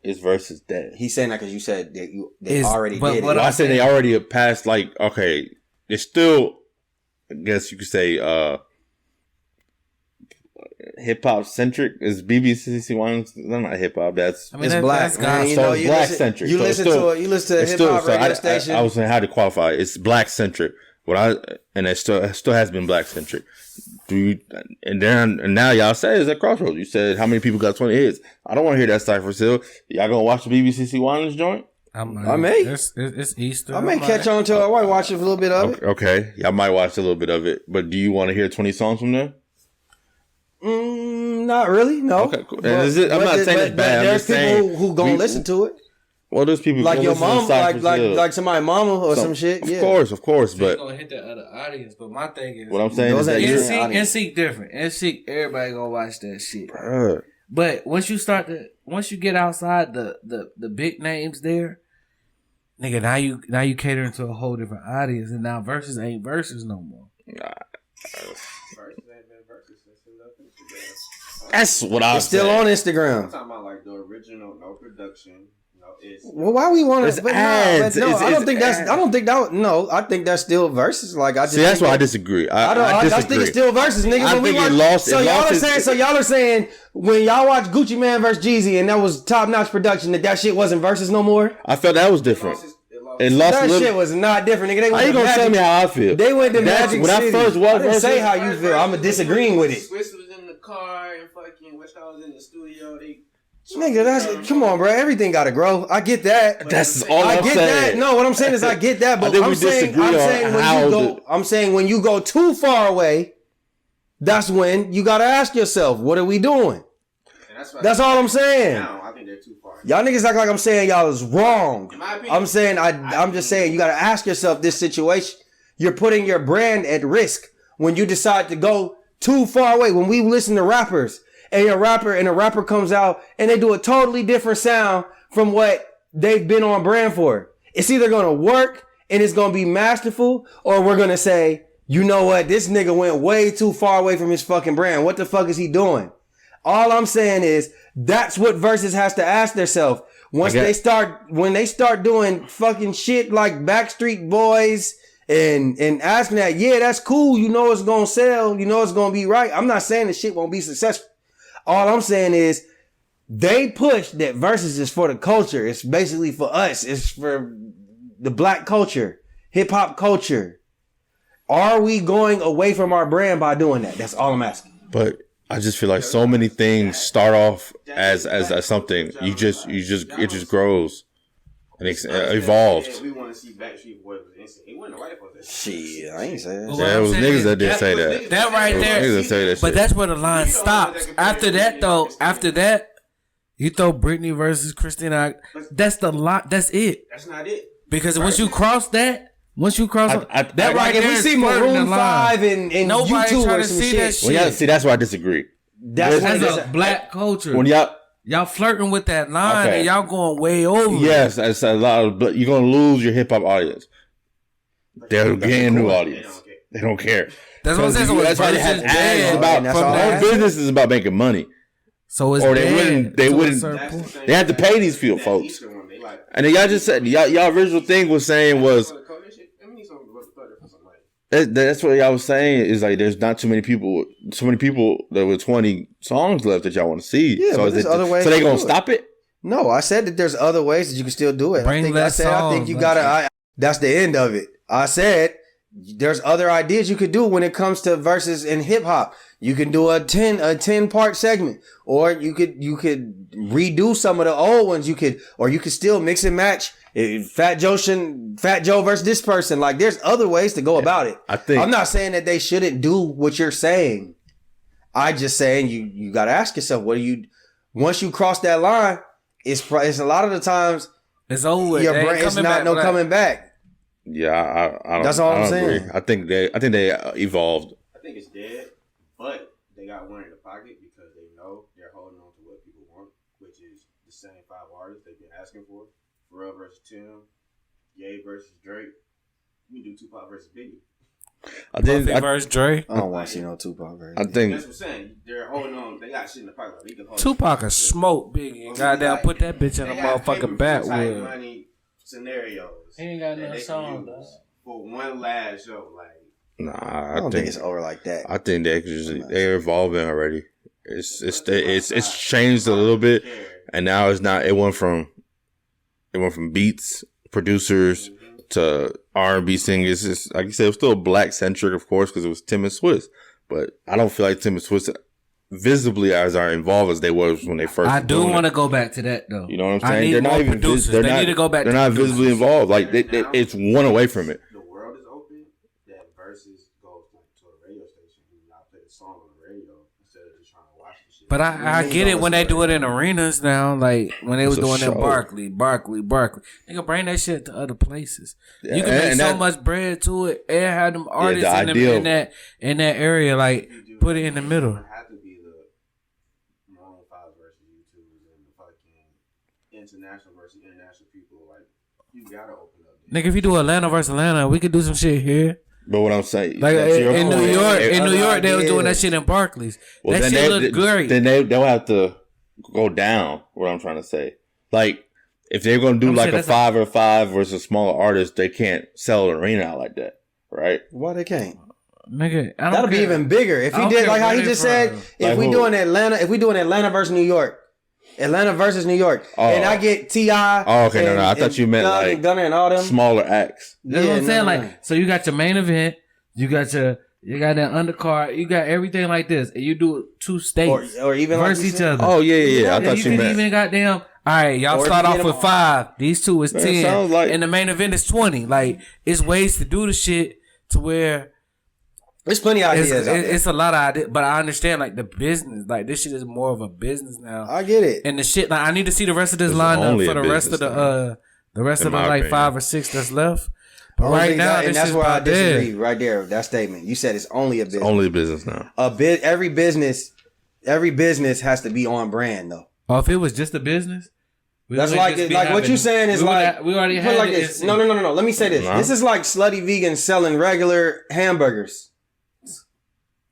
versus dead. He's saying that because you said that they already did it. Well, I said they already passed. Like, okay, it's still, I guess you could say, hip hop centric. Is BBC Winans? They're not hip hop. It's black. Man, so it's black centric. You listen to a hip hop radio station. I was saying how to qualify. It's black centric. And it still has been black centric. And now y'all say it's at Crossroads. You said how many people got 20 hits. I don't want to hear that Cypher still. Y'all gonna watch the BBC Winans joint? I may. It's Easter. I may catch on to it. I might watch a little bit of it. Okay, y'all might watch a little bit of it. But do you want to hear 20 songs from there? Not really. No. Okay, cool. I'm not saying it's bad. There's people who gonna listen to it. Well, there's people like your mom, like somebody's mama or some shit. Of course, but gonna hit the other audience. But my thing is, what I'm saying is that NSYNC different. NSYNC, everybody gonna watch that shit. But once you get outside the big names there, nigga, now you catering to a whole different audience, and now verses ain't verses no more. That's what I was still on Instagram. I'm talking about like the original, no production. Well, why we want to? I don't think that. No, I think that's still verses. Like I just see. That's why I disagree. I think it's still verses, nigga. I think it lost. So y'all are saying when y'all watch Gucci Mane versus Jeezy and that was top notch production, that shit wasn't verses no more. I felt that was different. It lost that shit was not different, nigga. How you gonna tell me how I feel? They went to Magic when City. I first watched. I didn't say how you feel. I'm disagreeing with it. Swiss was in the car and fucking West was in the studio. Nigga, come on, bro. Everything gotta grow. I get that. That's all I'm saying. That. No, what I'm saying is I get that, but I'm saying when you go too far away, that's when you gotta ask yourself, what are we doing? That's all I'm saying. Now, I think they're too far. Y'all niggas act like I'm saying y'all is wrong. I'm saying I'm just saying you gotta ask yourself this situation. You're putting your brand at risk when you decide to go too far away. When we listen to rappers, and a rapper comes out and they do a totally different sound from what they've been on brand for. It's either going to work and it's going to be masterful, or we're going to say, you know what? This nigga went way too far away from his fucking brand. What the fuck is he doing? All I'm saying is that's what Versus has to ask themselves. When they start doing fucking shit like Backstreet Boys and asking that, yeah, that's cool. You know it's going to sell. You know it's going to be right. I'm not saying the shit won't be successful. All I'm saying is they push that Versus is for the culture. It's basically for us. It's for the black culture, hip hop culture. Are we going away from our brand by doing that? That's all I'm asking. But I just feel like so many things start off as something. It just grows and evolves. We want to see Backstreet Boys with instant. He wasn't right for this. Shit, I ain't saying that. Yeah, it was niggas that did say that. That right there. Niggas that say that shit. But that's where the line stops. After that, you throw Britney versus Christina. That's the line. That's it. That's not it. Because once you cross that that right, if we see Maroon 5 and nobody U2 trying or to some see shit. that shit. See, that's why I disagree. That's a black culture. When y'all flirting with that line and y'all going way over. Yes, that's a lot of. But you're gonna lose your hip hop audience. They're getting a new audience. They don't care. That's what I'm saying. That's why they have ads about. Business is about making money. So it's they wouldn't. They have to pay these folks. And then y'all just said y'all original thing was saying was. That's what y'all was saying is like there's not too many people that with 20 songs left that y'all want to see. Yeah, so they gonna stop it? No, I said that there's other ways that you can still do it. I think you gotta. That's the end of it. I said there's other ideas you could do when it comes to verses in hip hop. You can do a 10 part segment, or you could redo some of the old ones. You could still mix and match Fat Joe versus this person. Like, there's other ways to go about it. I think I'm not saying that they shouldn't do what you're saying. I just saying you got to ask yourself, once you cross that line, it's a lot of the times it's over with. Your brain, it's not no coming back. Yeah, I don't. That's all I'm saying. Agree. I think they evolved. I think it's dead, but they got one in the pocket because they know they're holding on to what people want, which is the same 5 artists they've been asking for. Pharrell versus Tim, Ye versus Drake. We can do Tupac versus Biggie. I think versus Dre. I don't want to see no Tupac versus. I think That's what I'm saying. They're holding on. They got shit in the pocket. Like, they can hold Tupac a smoke Biggie and goddamn put that bitch in a motherfucking backwood. Money scenarios. He ain't got that no they song, can use for one last show. Like, nah. I don't think it's over like that. I think they're evolving already. It's changed a little bit, and now it's not. It went from beats producers to R&B singers. It's, like you said, it was still black centric, of course, because it was Tim and Swiss. But I don't feel like Tim and Swiss visibly as are involved as they was when they first. I do want to go back to that though. You know what I'm I saying? need They're not more even. producers. They're They not, need to go back. They're to not producers. visibly involved. Like it's one away from it. the world is open. That versus goes like to a radio station and y'all play the song on the radio instead of just trying to watch the shit. But I get it when they do it in arenas now. Like when they was It's a doing it in show. Barkley. They can bring that shit to other places. Yeah, You can make and so that- much bread to it and have them artists the ideal- in that area. Like put it in the middle. It have to be the Maroon 5 versus YouTubers and the fucking international versus international people. Like, you gotta open up. Nigga, if you do Atlanta versus Atlanta, we could do some shit here. But what I'm saying, Like to your in point, New York, other they was doing that ideas. shit in Barclays. well, That then shit looked great. Then they'll have to go down. What I'm trying to say, like if they're gonna do I'm like saying a that's 5 versus a smaller artist, they can't sell an arena out like that, right? Why they can't? Nigga, I don't That'll be care. even bigger if I he don't did care like how where he they just from. said. If Like we who? doing Atlanta versus New York. Atlanta versus New York, Oh. and I get T.I. Oh, okay, no, I thought you meant Thug like and Gunna and all them. smaller acts. That's what I'm saying. no. Like, so you got your main event, you got that undercard, you got everything like this, and you do 2 states or even like versus you each said. other. Oh yeah. I Yeah, thought you you could meant. even goddamn. All right, y'all Or if start you off get with them- 5. These 2 is Man, 10, sounds like- and the main event is 20. Like, it's ways to do the shit to where There's plenty of it's, ideas out there. it's a lot of ideas. But I understand like the business, like this shit is more of a business now. I get it. And the shit, like I need to see the rest of this It's lineup only for a the rest of business the rest in of the my like opinion. 5 or 6 that's left. But Only right now, that- this and that's is where I about dead. disagree. Right there, that statement. You said it's only a business. Only a business now. Every business has to be on brand though. Oh, if it was just a business, we That's wouldn't like just be what having- you saying is we would like ha- we already put had it like it this. in- No. Let me say this. Nah. This is like slutty vegan selling regular hamburgers.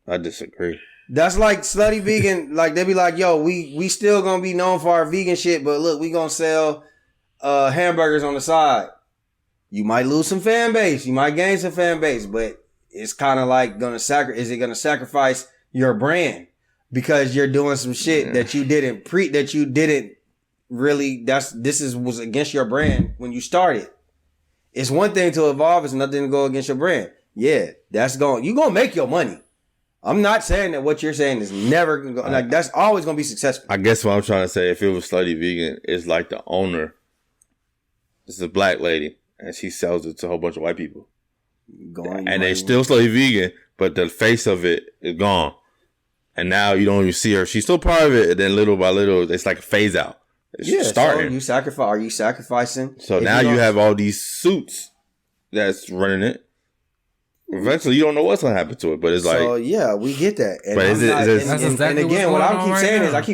I disagree. That's like slutty vegan. Like they be like, yo, we still gonna be known for our vegan shit, but look, we gonna sell hamburgers on the side. You might lose some fan base, you might gain some fan base, but it's kind of like is it gonna sacrifice your brand because you're doing some shit that you didn't really was against your brand when you started. It's one thing to evolve, it's nothing to go against your brand. Yeah, you gonna make your money. I'm not saying that what you're saying is never gonna go, like that's always gonna be successful. I guess what I'm trying to say, if it was slutty vegan, it's like the owner. This is a black lady, and she sells it to a whole bunch of white people, and they still slutty vegan, but the face of it is gone, and now you don't even see her. She's still part of it, and then little by little, it's like a phase out. It's starting. So are you sacrificing? So If now you don't- have all these suits that's running it. Eventually, you don't know what's gonna happen to it, but it's like, So yeah, we get that. And But is I'm it- not- is it- and- That's and exactly again, what's what going I on keep right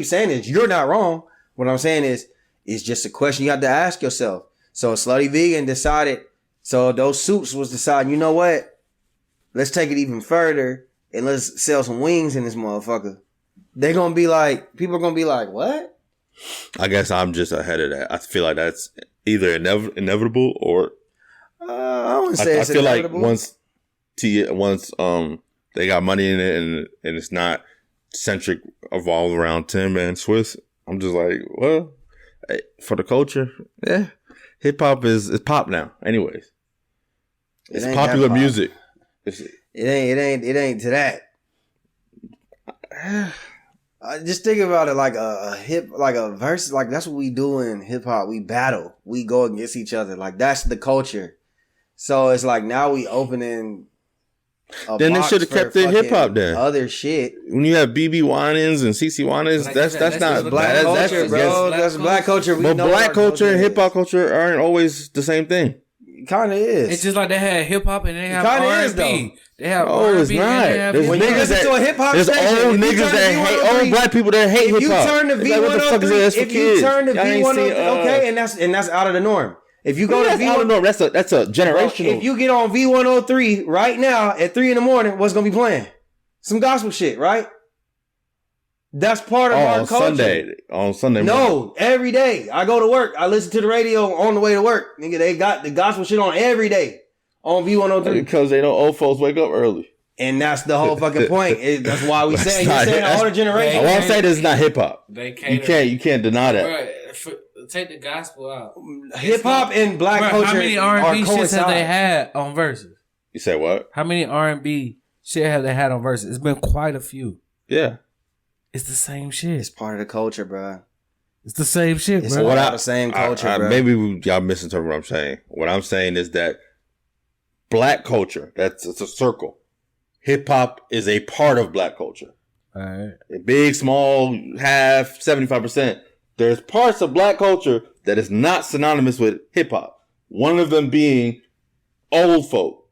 saying now. is you're not wrong. What I'm saying is it's just a question you have to ask yourself. So slutty vegan decided. So those suits was deciding. You know what? Let's take it even further and let's sell some wings in this motherfucker. They're gonna be like, people are gonna be like, what? I guess I'm just ahead of that. I feel like that's either inevitable or I wouldn't say I it's feel like inevitable. once they got money in it and it's not centric evolved around Tim and Swiss, I'm just like, well, hey, for the culture, yeah, hip hop is pop now. Anyways, it's ain't popular that pop. music. It's, It ain't to that. Just think about it like a verse. Like that's what we do in hip hop. We battle. We go against each other. Like that's the culture. So it's like now we opening. Then they should have kept it hip hop. Then other shit. When you have BB Winans and CC Winans, that's not black culture, bro. That's black culture. But black culture and hip hop culture aren't always the same thing. It kind of is. It's just like they had hip hop and they have kinda R&B. is, though. They have Oh, it's R&B not. and they have There's when you niggas listen that to a hip hop there's station, old if you niggas turn that to hate V103, old black people that hate if hip hop. you turn to Like, what the fuck is V103, this for if you kids? turn to Y'all ain't seen, V103, okay, and that's out of the norm. If you go to I don't know. V103, That's a generational. if you get on V103 right now at 3 a.m, what's gonna be playing? Some gospel shit, right? That's part of our on culture. Sunday. No, every day I go to work. I listen to the radio on the way to work. Nigga, they got the gospel shit on every day on V103. Because they know old folks wake up early. And that's the whole fucking point. That's why we saying you're not- saying the that's- older generation. What I'm saying is not hip hop. They You can't deny that. Bruh, take the gospel out. Hip hop and black Bruh, culture how many R&B are shits have they coincide. had on verses? You said what? How many R&B shit have they had on verses? It's been quite a few. Yeah. It's the same shit. It's part of the culture, bro. It's the same shit, It's bro. what the same culture, bro. Maybe y'all misinterpret what I'm saying. What I'm saying is that black culture, it's a circle. Hip hop is a part of black culture. All right. A big, small, half, 75%. There's parts of black culture that is not synonymous with hip hop. One of them being old folk.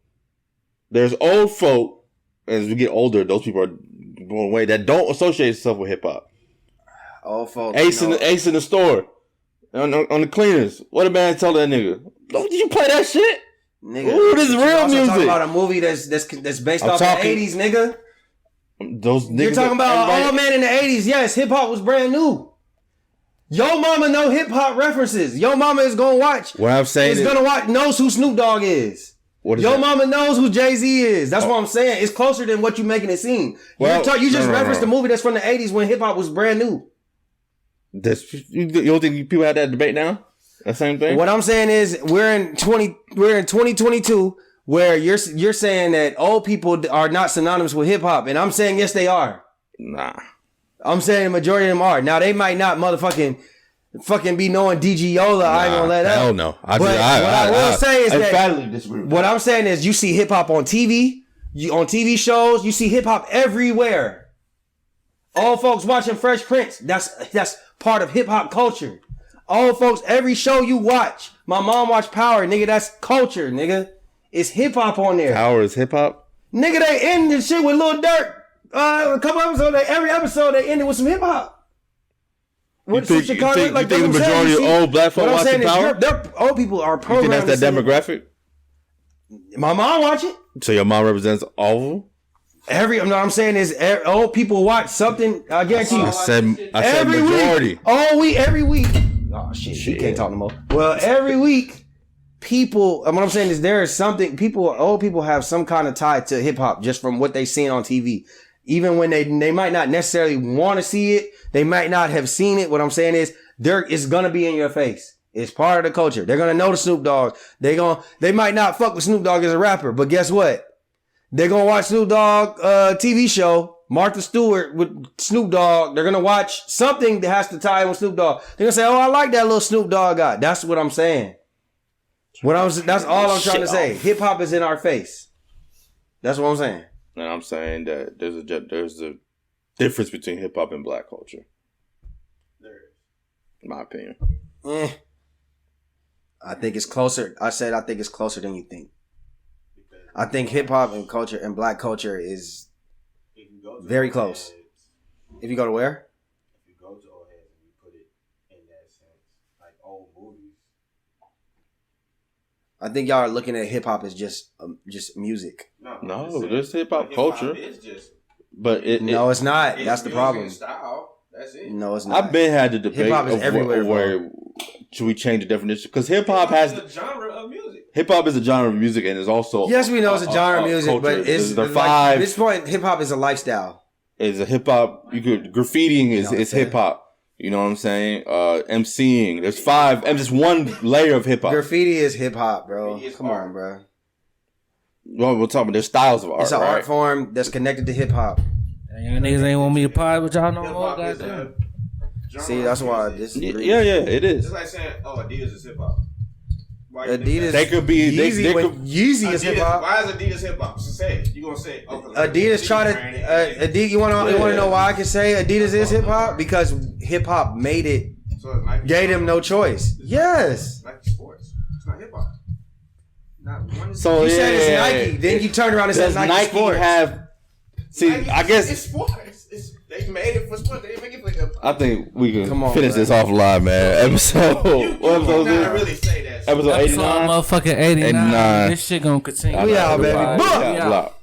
There's old folk, as we get older, those people are going away that don't associate themselves with hip hop. Oh, folks. Ace in the store. On the cleaners. What a man tell that nigga. Did you play that shit? Nigga, Ooh, this is you're real also music. talking about a movie that's based I'm off talking- the 80s, nigga. Those niggas. You're talking about everybody- all man in the 80s. Yes, hip hop was brand new. Yo mama know hip hop references. Yo mama is gonna watch. What I'm saying is, Knows who Snoop Dogg is. what is Yo that? mama knows who Jay-Z is. That's what I'm saying. It's closer than what you making it seem. Well, you just no. referenced the movie that's from the 80s when hip hop was brand new. You don't think people have that debate now? That same thing? What I'm saying is we're in 2022 where you're saying that old people are not synonymous with hip hop, and I'm saying yes they are. Nah. I'm saying the majority of them are. Now they might not fucking be knowing DG Yola. I ain't gonna let up. Hell no. But what I will say is that emphatically disagree with what I'm saying is you see hip hop on TV, on TV shows, you see hip hop everywhere. Old folks watching Fresh Prince, that's part of hip hop culture. Old folks, every show you watch, my mom watched Power, nigga, that's culture, nigga. It's hip hop on there. Power is hip hop? Nigga, they end this shit with Lil Durk. A couple episodes, every episode they ended with some hip hop. You think the majority of old black folk watching Power? Old people are You think programmed. that's that demographic? My mom watch it. So your mom represents all of them? I'm saying is old people watch something. I guarantee you. I said Every majority. week. Every week. Oh shit, she can't talk no more. Well, every week, people. What I'm saying is there is something. Old people have some kind of tie to hip hop just from what they seen on TV. Even when they might not necessarily want to see it, they might not have seen it. What I'm saying is it's gonna be in your face. It's part of the culture. They're gonna know the Snoop Dogg. They might not fuck with Snoop Dogg as a rapper, but guess what? They're gonna watch Snoop Dogg TV show, Martha Stewart with Snoop Dogg. They're gonna watch something that has to tie in with Snoop Dogg. They're gonna say, "Oh, I like that little Snoop Dogg guy." That's what I'm saying. That's all I'm trying to say. Hip hop is in our face. That's what I'm saying. And I'm saying that there's a difference between hip hop and black culture. There is. In my opinion. I think it's closer. I think it's closer than you think. I think hip hop and culture and black culture is If you go to very old close. heads, If you go to where? If you go to old heads and you put it in that sense, like old movies. I think y'all are looking at hip hop as just music. No, there's hip hop culture. It's just But No, it's not. it's That's the music problem. and style. That's it. No, it's not. I've been had the debate Hip-hop is of everywhere, where should we change the definition? Because hip hop has a genre of music. hip hop is a genre of music and is also Yes, we know it's a genre of music, culture. but it's there like, five at this point, hip hop is a lifestyle. is a hip hop. You could graffitiing is what I'm saying? hip hop. You know what I'm saying? MCing. There's five. And just one layer of hip hop. Graffiti is hip hop, bro. Graffiti is Come art. on, bro. Well, we're talking about there's styles of art. It's an right? art form that's connected to hip hop. Y'all niggas ain't want me to pod with y'all no Hip more. hop is Goddamn. a genre. See, that's why I disagree. Yeah, it is. It's like saying, "Oh, Adidas is hip hop." Adidas. They could be. They Yeezy, could. Yeezy is hip hop. Why is Adidas hip hop? So say it. You gonna say it. Oh, Adidas try to Adidas. You want to know why I can say Adidas is hip hop? Because hip hop made it, So it's Nike. gave them no choice. Yes. Nike Sports. It's not hip hop. Not one. So You said it's yeah. Nike. Then you turned around and said Does Nike, Nike Sports. have? See, Nike, I guess it's sports. They made it for sports. They didn't make it for hip hop. I think we can Come on, finish man. this offline, man. Episode. What episode is Not this? really say that. Episode Episode 89. motherfucking 89. 89. This shit gonna continue. We out, baby. We out. Block.